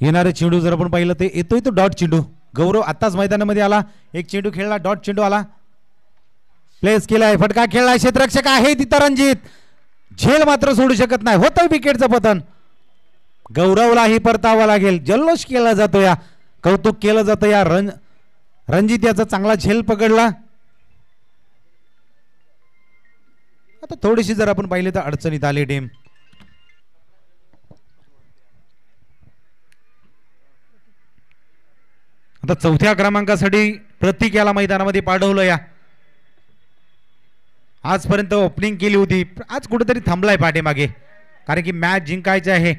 येणारे चेंडू जर आपण पाहिलं ते येतोय तो डॉट चेंडू. गौरव आताच मैदानामध्ये आला, एक चेंडू खेळला, डॉट चेंडू आला, प्लेस केलाय, फटका खेळलाय, क्षेत्ररक्षक आहे तिथं रणजित, झेल मात्र सोडू शकत नाही, होतं विकेटचं पतन. गौरवलाही परतावा लागेल, जल्लोष केला जातो या, कौतुक केलं जातं या रणजित याचा चांगला झेल पकडला. आता थोडीशी जर आपण पाहिले तर अडचणीत आली टीम. आता चौथ्या क्रमांकासाठी प्रतीक याला मैदानामध्ये पाठवलं या. आजपर्यंत ओपनिंग केली होती, आज कुठेतरी थांबलाय पाठीमागे, कारण की मॅच जिंकायची आहे,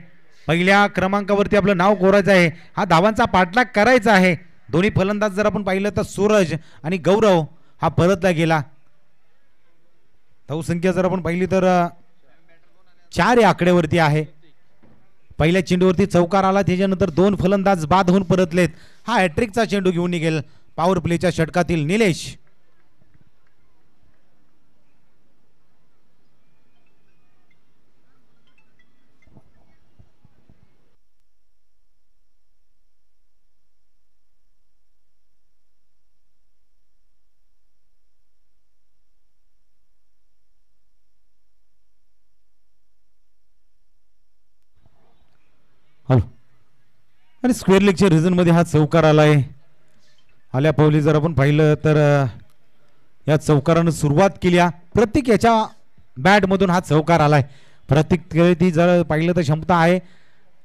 पहिल्या क्रमांकावरती आपलं नाव कोरायचं आहे, हा धावांचा पाठलाग करायचा आहे. दोन्ही फलंदाज जर आपण पाहिलं तर सूरज आणि गौरव हा परतला गेला. धावसंख्या जर आपण पाहिली तर 4 या आकड्यावरती आहे. पहिल्या चेंडूवरती चौकार आला, त्याच्यानंतर 2 फलंदाज बाद होऊन परतलेत. हा हॅट्रिकचा चेंडू घेऊन निघेल पॉवर प्लेच्या षटकातील निलेश. आणि स्क्वेअर लेगच्या रिझन मध्ये हा चौकार आलाय. आल्या पावली जर आपण पाहिलं तर या चौकारानं सुरुवात केली. प्रत्येक याच्या बॅट मधून हा चौकार आलाय. प्रत्येक ती जर पाहिलं तर क्षमता आहे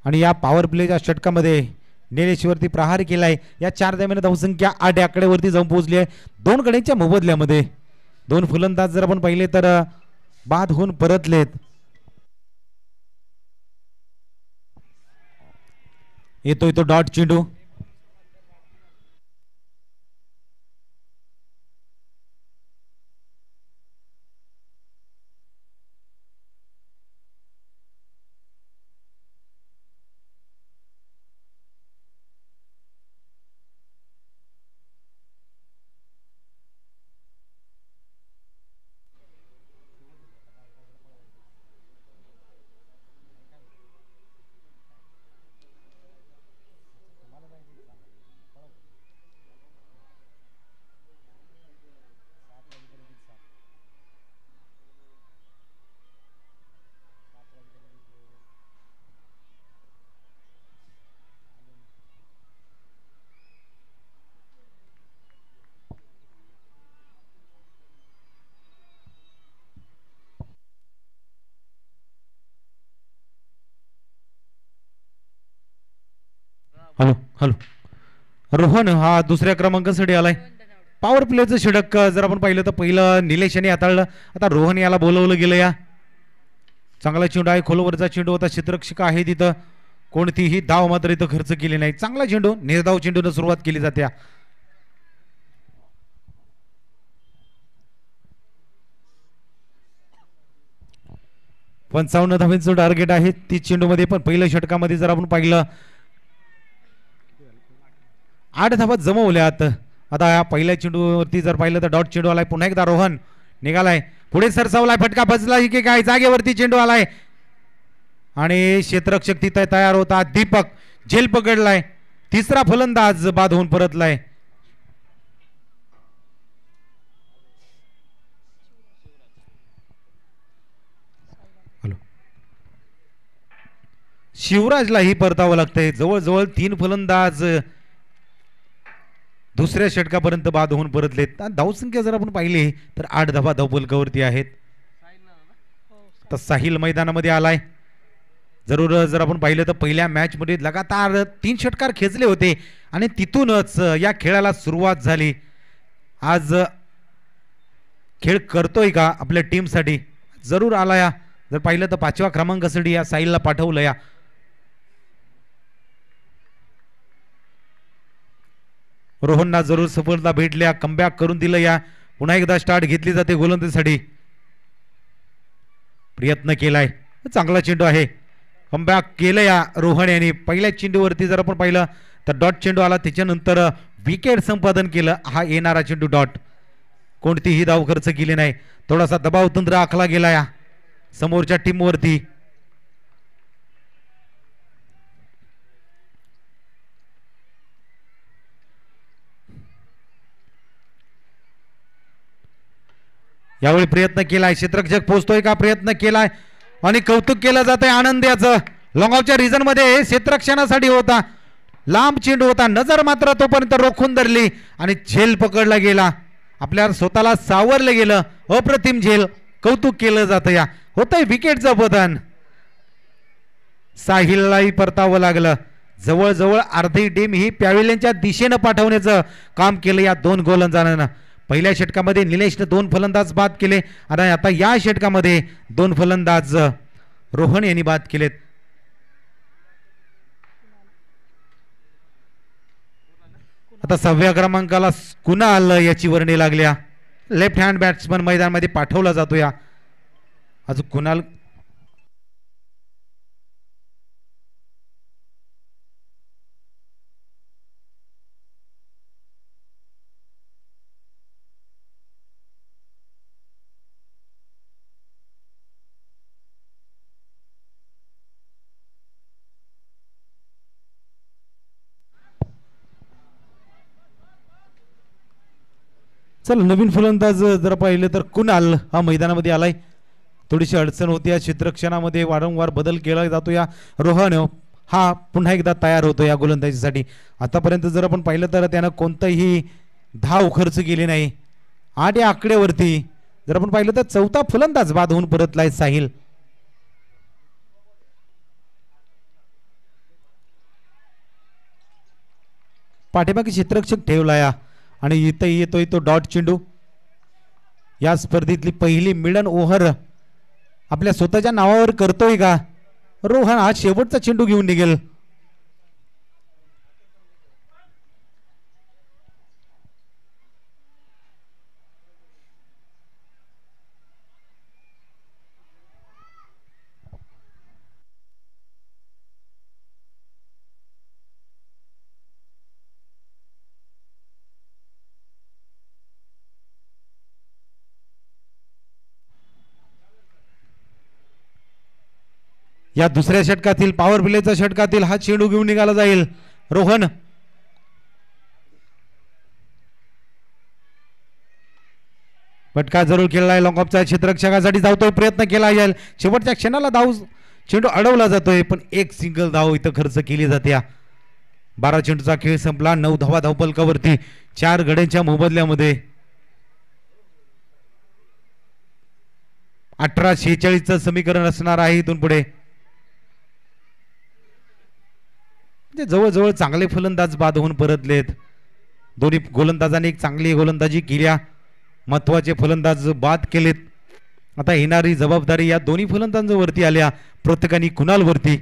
आणि या पॉवर प्लेच्या षटकामध्ये निलेशवरती प्रहार केलाय. या 4 दरम्यान धावसंख्या 8 आकड्यावरती जाऊन पोहोचली आहे. 2 गड्यांच्या मोबदल्यामध्ये 2 फलंदाज जर आपण पाहिले तर बाद होऊन परतलेत. येतोय तो डॉट चेंडू. हॅलो हॅलो रोहन हा दुसऱ्या क्रमांकासाठी आलाय. पॉवर प्लेचं षटक जर आपण पाहिलं तर पहिलं निलेश यांनी हाताळलं, आता रोहन याला बोलवलं गेलं. या चांगला चेंडू आहे, खोलवरचा चेंडू होता, क्षेत्ररक्षक आहे तिथं, कोणतीही धाव मात्र इथं खर्च केली नाही. चांगला चेंडू, निर्धाव चेंडूने सुरुवात केली जाते. 55 धावांचं टार्गेट आहे 30 चेंडूमध्ये. पण पहिल्या षटकामध्ये जर आपण पाहिलं 8 धावा जमवल्यात. आता या पहिल्या चेंडूवरती जर पाहिलं तर डॉट चेंडू आलाय. पुन्हा एकदा रोहन निघालाय, पुढे सरसावलाय, फटका बसला की काय, जागेवरती चेंडू आलाय आणि क्षेत्ररक्षक तिथे तयार होता. दीपक झेल पकडलाय, तिसरा फलंदाज बाद होऊन परतलाय. शिवराजलाही परतावं लागतंय. जवळजवळ 3 फलंदाज दुसऱ्या षटकापर्यंत बाद होऊन परतलेत. धावसंख्या जर आपण पाहिली तर 8 धावा धावफलकावरती आहेत. तर साहिल मैदानामध्ये आलाय. जरूर जर आपण पाहिलं तर पहिल्या मॅच मध्ये लगातार 3 षटकार खेचले होते आणि तिथूनच या खेळाला सुरुवात झाली. आज खेळ करतोय का आपल्या टीमसाठी, जरूर आलाय. जर पाहिलं तर 5व्या क्रमांकासाठी या साहिलला पाठवलं. या रोहनना जरूर सफलता भेटल्या, कमबॅक करून दिलं. या पुन्हा एकदा स्टार्ट घेतली जाते गोलंदाजीसाठी, प्रयत्न केलाय, चांगला चेंडू आहे, कमबॅक केलं या रोहन यांनी. पहिल्या चेंडूवरती जर आपण पाहिलं तर डॉट चेंडू आला, त्याच्यानंतर विकेट संपादन केलं. हा येणारा चेंडू डॉट. कोणतीही धाव खर्च केली नाही. थोडासा दबाव तंत्र आखला गेला या समोरच्या टीमवरती. यावेळी प्रयत्न केलाय, क्षेत्ररक्षक पोहोचतोय का, प्रयत्न केलाय आणि कौतुक केलं जात आहे आनंद्याचं. लॉंगऑफच्या रिझन मध्ये क्षेत्ररक्षणासाठी होता, लांब चेंडू होता, नजर मात्र तोपर्यंत रोखून धरली आणि झेल पकडला गेला. आपल्या स्वतःला सावरलं गेलं. अप्रतिम झेल, कौतुक केलं जातं. या होतंय विकेटचं पतन. साहिललाही परतावं लागलं. जवळजवळ अर्धी टीम ही पॅव्हिलियनच्या दिशेनं पाठवण्याचं काम केलं या दोन गोलंदाजांना. पहिल्या षटकामध्ये निलेशने 2 फलंदाज बाद केले आणि आता या षटकामध्ये 2 फलंदाज रोहन यांनी बाद केलेत. आता 6व्या क्रमांकाला कुणाल याची वर्णी लागल्या. लेफ्ट हँड बॅट्समन मैदानामध्ये पाठवला जातो. या अजून कुणाल चल नवीन फलंदाज जर पाहिलं तर कुणाल हा मैदानामध्ये आलाय. थोडीशी अडचण होती या क्षेत्ररक्षणामध्ये, वारंवार बदल केला जातो. या रोहन हा पुन्हा एकदा तयार होतो या गोलंदाजीसाठी. आतापर्यंत जर आपण पाहिलं तर त्यानं कोणताही धाव खर्च केली नाही. 8 या आकड्यावरती जर आपण पाहिलं तर 4था फलंदाज बाद होऊन परतलाय साहिल. पाठीमागे क्षेत्ररक्षक ठेवला या आणि इथं येतोय तो डॉट चेंडू. या स्पर्धेतली पहिली मिडन ओव्हर आपल्या स्वतःच्या नावावर करतोय का रोहन? हा शेवटचा चेंडू घेऊन निघेल. या दुसऱ्या षटकातील पॉवर प्लेच्या षटकातील हा चेंडू घेऊन निघाला जाईल रोहन. फटका जरूर केलाय. लॉंग ऑफचा क्षेत्ररक्षकासाठी धावतोय, प्रयत्न केला जाईल. शेवटच्या क्षणाला धाव चेंडू अडवला जातोय पण एक सिंगल धाव इथं खर्च केली जाते. 12 चेंडूचा खेळ संपला. 9 धावा धावपलकावरती 4 गड्यांच्या मोबदल्यामध्ये. 18-46 समीकरण असणार आहे इथून पुढे. जवळजवळ चांगले फलंदाज बाद होऊन परतलेत. दोन्ही गोलंदाजांनी एक चांगली गोलंदाजी केल्या, महत्वाचे फलंदाज बाद केलेत. आता येणारी जबाबदारी या दोन्ही फलंदाजांवरती आल्या, प्रत्येकाने कुणाल वरती.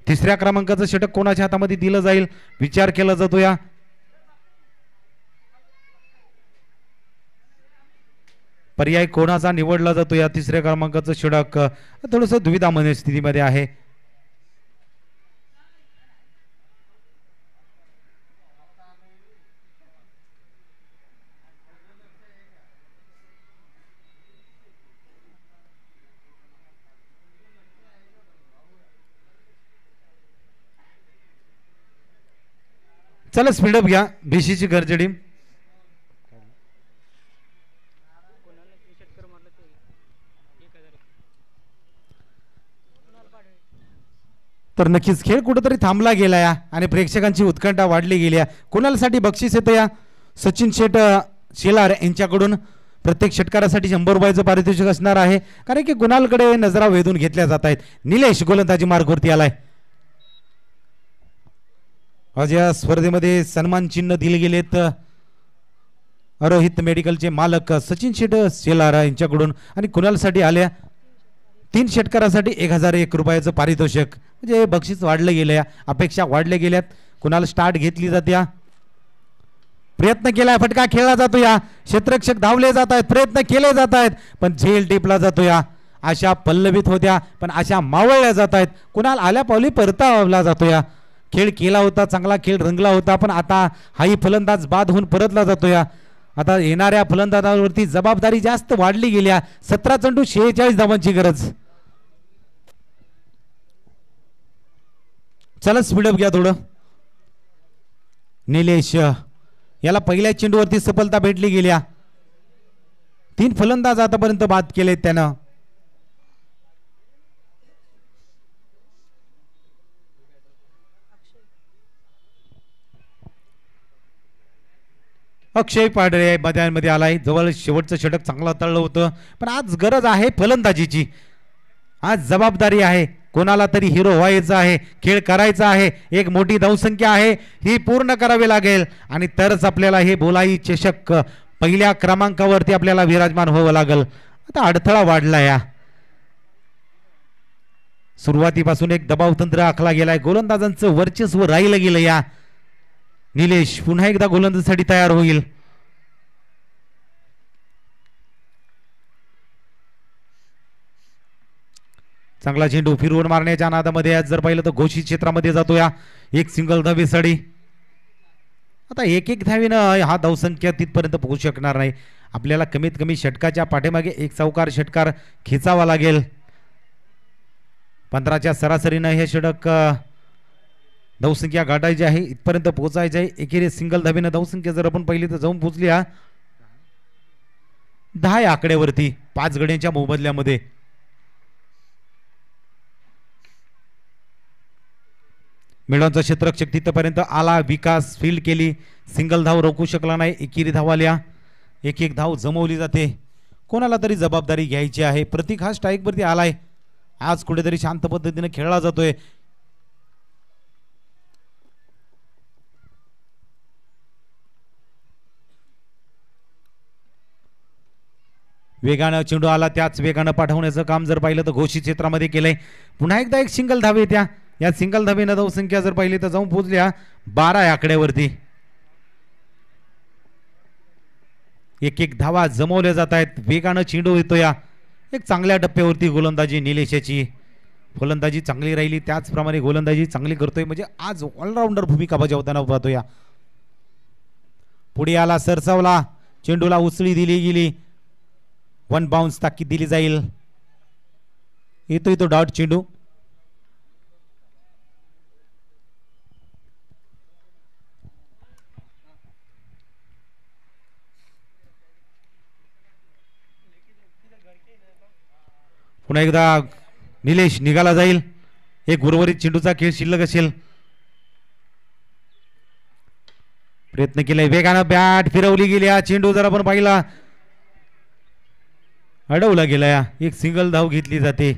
3ऱ्या क्रमांकाचं षटक कोणाच्या हातामध्ये दिलं जाईल विचार केला जातो. या पर्याय कोणाचा निवडला जातो? या 3ऱ्या क्रमांकाचं षटक थोडस दुविधामय स्थितीमध्ये आहे. चला स्पीडअप घ्या बीसीची घरची टीम. तर नक्कीच खेळ कुठेतरी थांबला गेला या आणि प्रेक्षकांची उत्कंठा वाढली गेली. कुणालसाठी बक्षीस येतं या सचिन शेठ शेलार यांच्याकडून. प्रत्येक षटकारासाठी 100 रुपयाचं पारितोषिक असणार आहे, कारण की कुणालकडे नजरा वेधून घेतल्या जात आहेत. निलेश गोलंदाजी मार्गवरती आलाय. आज या स्पर्धेमध्ये सन्मान चिन्ह दिले गेलेत रोहित मेडिकलचे मालक सचिन शेठ शेलार यांच्याकडून आणि कुणालसाठी आल्या 3 षटकारासाठी 1001 रुपयाचं पारितोषिक. म्हणजे बक्षीस वाढलं गेलं, अपेक्षा वाढल्या गेल्यात. कुणाल स्टार्ट घेतली जाते. प्रयत्न केलाय, फटका खेळला जातो. या क्षेत्ररक्षक धावले जात आहेत, प्रयत्न केले जात आहेत पण झेल टिपला जातो. या आशा पल्लवित होत्या पण आशा मावळल्या जात आहेत. कुणाल आल्या पावली परतावला जातो. या खेळ केला होता, चांगला खेळ रंगला होता पण आता हाही फलंदाज बाद होऊन परतला जातो. या आता येणाऱ्या फलंदाजांवरती जबाबदारी जास्त वाढली गेल्या. 17 चेंडू 46 धावांची गरज. चला स्पीडअप घ्या थोडं. निलेश याला पहिल्या चेंडूवरती सफलता भेटली गेल्या. 3 फलंदाज आतापर्यंत बाद केले त्यानं. अक्षय पाडळे मैदानामध्ये आलाय. जवळ शेवटचं षटक चांगलं तळलं होतं, पण आज गरज आहे फलंदाजीची. आज जबाबदारी आहे, कोणाला तरी हिरो व्हायचं आहे, खेळ करायचा आहे. एक मोठी धावसंख्या आहे, ही पूर्ण करावी लागेल आणि तरच आपल्याला हे बोलाई चषक पहिल्या क्रमांकावरती आपल्याला विराजमान व्हावं लागेल. आता अडथळा वाढला. या सुरुवातीपासून एक दबाव तंत्र आखला गेलाय. गोलंदाजांचं वर्चस्व राहिलं गेलं. या निलेश पुन्हा एकदा गोलंदाजीसाठी तयार होईल. चांगला चेंडू फिरवून मारण्याच्या नादामध्ये आज जर पाहिलं तर घोषित क्षेत्रामध्ये जातो. या एक सिंगल धावेसाठी आता एक धावेनं हा धावसंख्या तिथपर्यंत पोहोचू शकणार नाही. आपल्याला कमीत कमी षटकाच्या पाठीमागे एक सावकार षटकार खेचावा लागेल. 15च्या सरासरीनं हे षटक धावसंख्या गाठायची आहे, इथपर्यंत पोहोचायची आहे. एकेरी सिंगल धावेनं धावसंख्या जर आपण पहिली तर जाऊन पोहोचली 10 आकड्यावरती 5 गड्यांच्या मोबदल्यामध्ये. मिळवणचा क्षेत्ररक्षक तिथपर्यंत आला. विकास फील्ड केली, सिंगल धाव रोखू शकला नाही. एकेरी धाव आल्या, एक धाव जमवली जाते. कोणाला तरी जबाबदारी घ्यायची आहे. प्रतीक हा स्ट्राईकवरती आलाय. आज कुठेतरी शांत पद्धतीने खेळला जातोय. वेगानं चेंडू आला, त्याच वेगानं पाठवण्याचं काम जर पाहिलं तर घोषित क्षेत्रामध्ये केलंय. पुन्हा एकदा एक सिंगल धावे येत्या. या सिंगल धावेनं धावसंख्या जर पाहिली तर जाऊन पोहोचल्या 12 आकड्यावरती. एक धावा जमवल्या जात आहेत. वेगानं चेंडू येतो. या एक चांगल्या टप्प्यावरती गोलंदाजी निलेशाची. फलंदाजी चांगली राहिली, त्याचप्रमाणे गोलंदाजी चांगली करतोय. म्हणजे आज ऑलराऊंडर भूमिका बजावताना पाहतो. या पुढे आला, सरसावला, चेंडूला उसळी दिली गेली. 1 बाउन्स ताकीद दिली जाईल. येतोय तो डॉट चेंडू. पुन्हा एकदा निलेश निघाला जाईल. एक उर्वरित चेंडूचा खेळ शिल्लक असेल. प्रयत्न केलाय, वेगानं बॅट फिरवली गेली. हा चेंडू जर आपण पाहिला अडवला गेला. एक सिंगल धाव घेतली जाते.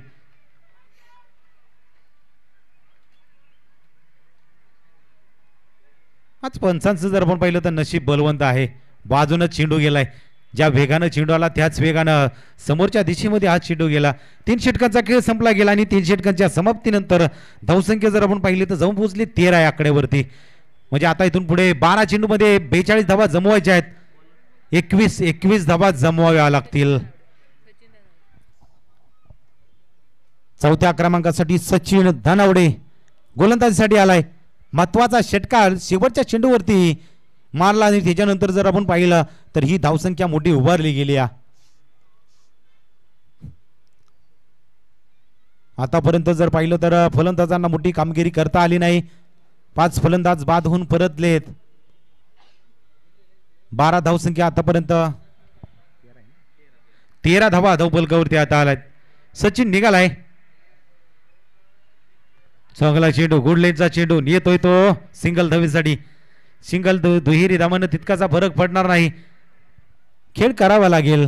आज पंचांचं जर आपण पाहिलं तर नशीब बलवंत आहे. बाजूनं चेंडू गेलाय. ज्या वेगानं चेंडू आला त्याच वेगानं समोरच्या दिशेमध्ये हा चेंडू गेला. 3 षटकांचा खेळ संपला गेला आणि 3 षटकांच्या समाप्तीनंतर धावसंख्या जर आपण पाहिली तर जाऊन पोहोचली 13 आकड्यावरती. म्हणजे आता इथून पुढे 12 चेंडूमध्ये 42 धावा जमवायच्या आहेत. 21 धावा जमवाव्या लागतील. 4थ्या क्रमांकासाठी सचिन धनावडे गोलंदाजीसाठी आलाय. महत्वाचा षटकार शेवटच्या चेंडूवरती मारला आणि त्याच्यानंतर जर आपण पाहिलं तर ही धावसंख्या मोठी उभारली गेली. आतापर्यंत जर पाहिलं तर फलंदाजांना मोठी कामगिरी करता आली नाही. 5 फलंदाज बाद होऊन परतलेत. 12 धावसंख्या आतापर्यंत. 13 धावा धावफलकावरती आता आलाय. सचिन निघालाय. चांगला चेंडू, गुडलेटचा चेंडू येतोय तो सिंगल धावेसाठी. सिंगल दुहेरी धावांना तितकाचा फरक पडणार नाही. खेळ करावा लागेल.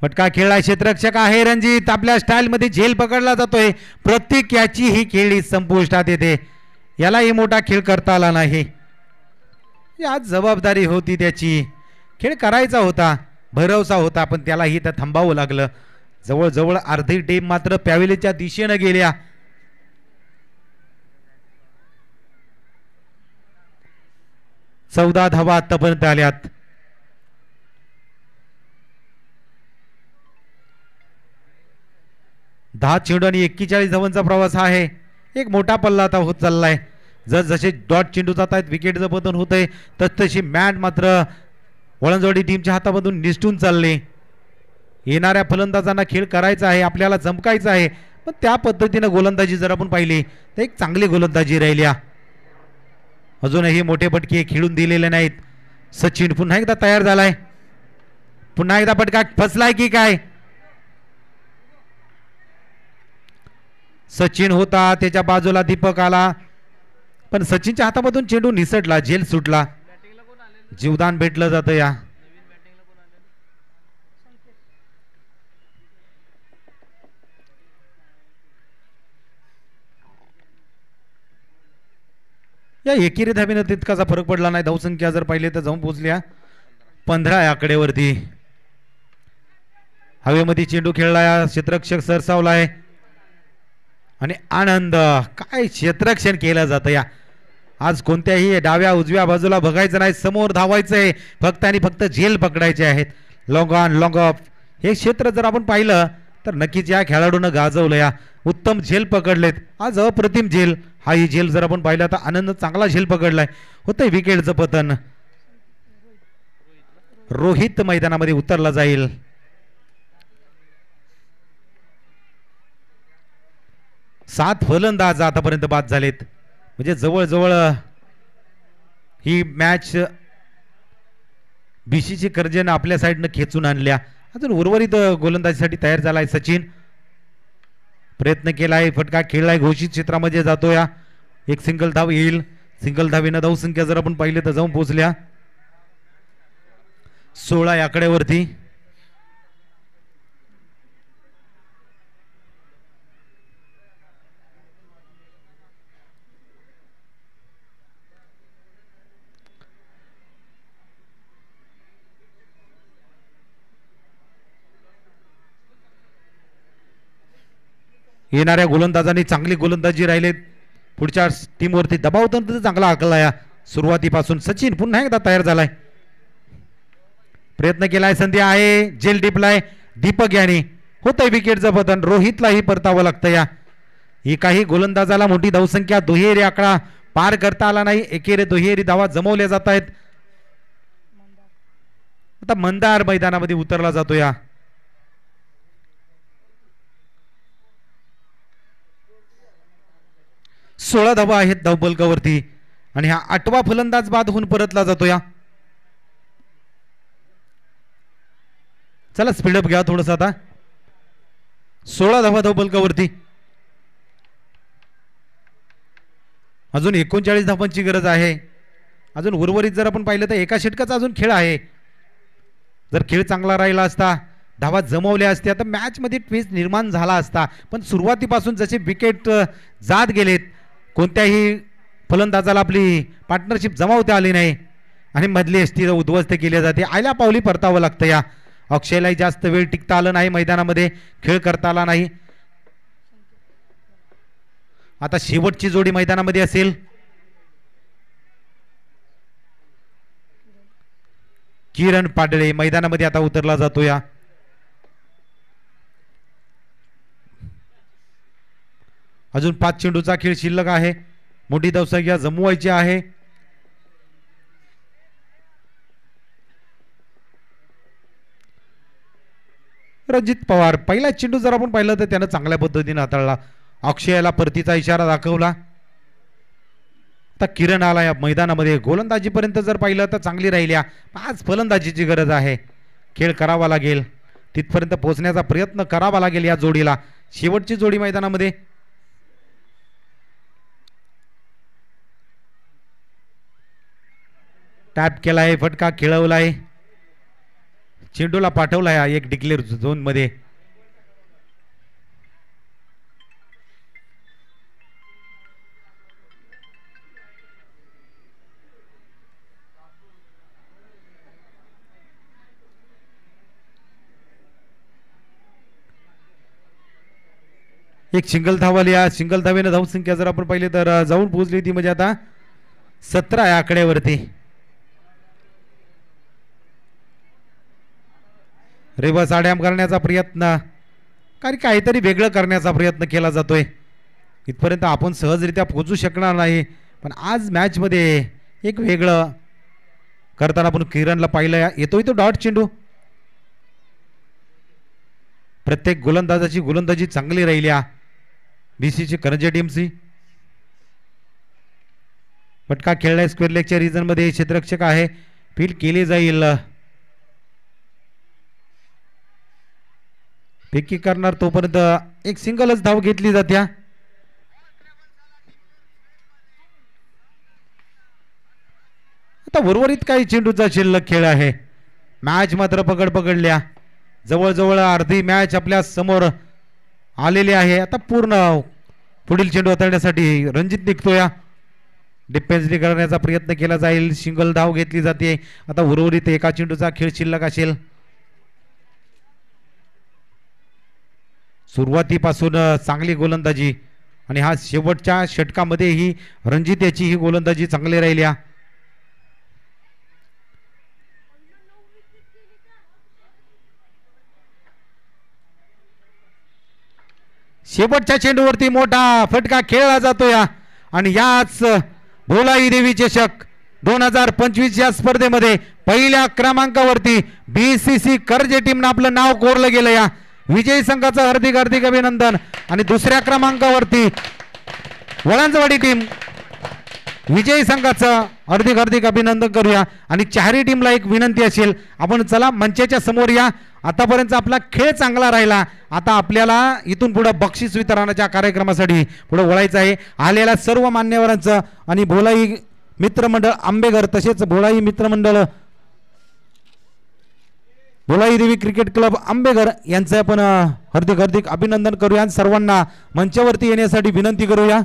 फटका खेळला, क्षेत्ररक्षक आहे रणजित. आपल्या स्टाईल मध्ये झेल पकडला जातोय. प्रत्येक याची ही खेळी संपुष्टात येते. यालाही मोठा खेळ करता आला नाही. आज जबाबदारी होती त्याची. खेळ करायचा होता, भरवसा होता, पण त्यालाही तर थांबावं लागलं. जवळजवळ अर्धी टीम मात्र पॅव्हेलियनच्या दिशेनं गेल्या. चौदा धावा आतापर्यंत आल्यात. 10 चेंडू आणि 41 धावांचा प्रवास आहे. एक मोठा पल्ला आता होत चाललाय. जसे डॉट चेंडू जात आहेत विकेटचं पतन होत आहे तशी मॅट मात्र वळणजोडी टीमच्या हातामधून निसटून चालले. येणाऱ्या फलंदाजांना खेळ करायचा आहे आपल्याला चमकायचा आहे पण त्या पद्धतीनं गोलंदाजी जर आपण पाहिली तर एक चांगली गोलंदाजी राहिल्या. अजूनही मोठे फटके खेळून दिलेले नाहीत. सचिन पुन्हा एकदा तयार झालाय. पुन्हा एकदा फटका फसलाय की काय. सचिन होता त्याच्या बाजूला दीपक आला पण सचिनच्या हातामधून चेंडू निसटला. झेल सुटला. जीवदान भेटलं जातं या एकेरी धाबीनं तितकाचा फरक पडला नाही. धावसंख्या जर पाहिले तर जाऊन पोहोचल्या 15 या आकडेवरती. हवेमध्ये चेंडू खेळला क्षेत्ररक्षक सरसावलाय आणि आनंद काय क्षेत्ररक्षण केलं जातं या. आज कोणत्याही डाव्या उजव्या बाजूला बघायचं नाही समोर धावायचंय फक्त आणि फक्त झेल पकडायचे आहेत. लॉंग ऑन लॉंग ऑफ हे क्षेत्र जर आपण पाहिलं तर नक्कीच या खेळाडूनं गाजवलं या. उत्तम झेल पकडलेत आज अप्रतिम झेल. हा ही झेल जर आपण पाहिला तर आनंद चांगला झेल पकडलाय. होतंय विकेटचं पतन. रोहित मैदानामध्ये उतरला जाईल. सात फलंदाज आतापर्यंत बाद झालेत म्हणजे जवळजवळ ही मॅच बीसीची कर्जेनं आपल्या साईडनं खेचून आणल्या. अजून उर्वरित गोलंदाजीसाठी तयार झालाय सचिन. प्रयत्न केलाय फटका खेळलाय घोषित क्षेत्रामध्ये जातो या. एक सिंगल धाव येईल. सिंगल धावेनं धावसंख्या जर आपण पाहिले तर जाऊन पोहोचल्या 16 या आकड्यावरती. येणाऱ्या गोलंदाजांनी चांगली गोलंदाजी राहिलेत. पुढच्या टीमवरती दबाव तर चांगला आखला या सुरुवातीपासून. सचिन पुन्हा एकदा तयार झालाय. प्रयत्न केलाय संधी आहे जेल टिपलाय दीपक याने. होतंय विकेटचं पतन. रोहितलाही परतावं लागतं या. एकाही गोलंदाजाला मोठी धावसंख्या दुहेरी आकडा पार करता आला नाही. एकेरी दुहेरी धावा जमवल्या जात आहेत. आता मंदार मैदानामध्ये उतरला जातो या. 16 धावा आहेत धावफलकावरती आणि हा 8वा फलंदाज बाद होऊन परतला जातो या. चला स्पीडअप घ्या थोडस. आता 16 धावा धावफलकावरती. अजून 39 धावांची गरज आहे. अजून उर्वरित जर आपण पाहिलं तर एका षटकाचा अजून खेळ आहे. जर खेळ चांगला राहिला असता धावा जमवल्या असत्या तर मॅच मध्ये ट्विस्ट निर्माण झाला असता. पण सुरुवातीपासून जसे विकेट जात गेलेत कोणत्याही फलंदाजाला आपली पार्टनरशिप जमावता आली नाही आणि मधली अष्टी उद्ध्वस्त केली जाते. आयला पावली परतावं लागतं या. अक्षयलाही जास्त वेळ टिकता आलं नाही मैदानामध्ये. खेळ करता आला नाही. आता शेवटची जोडी मैदानामध्ये असेल. किरण पाडळे मैदानामध्ये आता उतरला जातो या. अजून 5 चेंडूचा खेळ शिल्लक आहे. मोठी धावसंख्या जमवायची आहे. रणजित पवार पहिला चेंडू जर आपण पाहिलं तर त्यानं चांगल्या पद्धतीने हाताळला. अक्षयाला परतीचा इशारा दाखवला. आता किरण आला या मैदानामध्ये. गोलंदाजीपर्यंत जर पाहिलं तर चांगली राहिल्या. 5 फलंदाजीची गरज आहे. खेळ करावा लागेल. तिथपर्यंत पोहोचण्याचा प्रयत्न करावा लागेल या जोडीला. शेवटची जोडी मैदानामध्ये. टॅप केलाय फटका खेळवलाय. चेंडूला पाठवलाय एक डिक्लेअर झोन मध्ये. एक सिंगल धावाली. या सिंगल धावेनं धावसंख्या जर आपण पाहिले तर जाऊन पोहोचली ती म्हणजे आता 17 या आकड्यावरती. रिव्हर्स आड्याम करण्याचा प्रयत्न कारण काहीतरी वेगळं करण्याचा प्रयत्न केला जातोय. इथपर्यंत आपण सहजरित्या पोहोचू शकणार नाही, पण आज मॅचमध्ये एक वेगळं करताना आपण किरणला पाहिलं. येतोय तो डॉट चेंडू. प्रत्येक गोलंदाजाची गोलंदाजी चांगली राहिली बीसीची करंजी टीमची. फटका खेळलाय स्क्वेअर लेगच्या रिजन मध्ये. क्षेत्ररक्षक आहे, फील्ड केली जाईल. फेकी करणार तोपर्यंत एक सिंगलच धाव घेतली जाते. आता उर्वरित काही चेंडूचा शिल्लक खेळ आहे. मॅच मात्र पकडल्या. जवळजवळ अर्धी मॅच आपल्या समोर आलेली आहे. आता पूर्ण पुढील चेंडू हाताळण्यासाठी रणजित निघतोय. डिफेन्स करण्याचा प्रयत्न केला जाईल. सिंगल धाव घेतली जाते. आता उर्वरित एका चेंडूचा खेळ शिल्लक असेल. सुरुवातीपासून चांगली गोलंदाजी आणि हा शेवटच्या षटकामध्ये ही रणजित याची ही गोलंदाजी चांगली राहिली. शेवटच्या चेंडूवरती मोठा फटका खेळला जातोय आणि याच भोलाई देवी चषक 2025 या स्पर्धेमध्ये पहिल्या क्रमांकावरती बीसीसी करजे टीमनं आपलं नाव कोरलं गेलं. या विजयी संघाचं हार्दिक हार्दिक अभिनंदन. आणि दुसऱ्या क्रमांकावरती वळंजवाडी टीम विजयी संघाचं हार्दिक हार्दिक अभिनंदन करूया. आणि चारही टीमला एक विनंती असेल, आपण चला मंचाच्या समोर या. आतापर्यंत आपला खेळ चांगला राहिला. आता आपल्याला इथून पुढे बक्षीस वितरणाच्या कार्यक्रमासाठी पुढे वळायचं आहे. आलेल्या सर्व मान्यवरांचं आणि भोलाई मित्रमंडळ आंबेघर तसेच भोलाई मित्रमंडळ भोलाई देवी क्रिकेट क्लब आंबेघर यांचं आपण हार्दिक हार्दिक अभिनंदन करूया. सर्वांना मंचावरती येण्यासाठी विनंती करूया.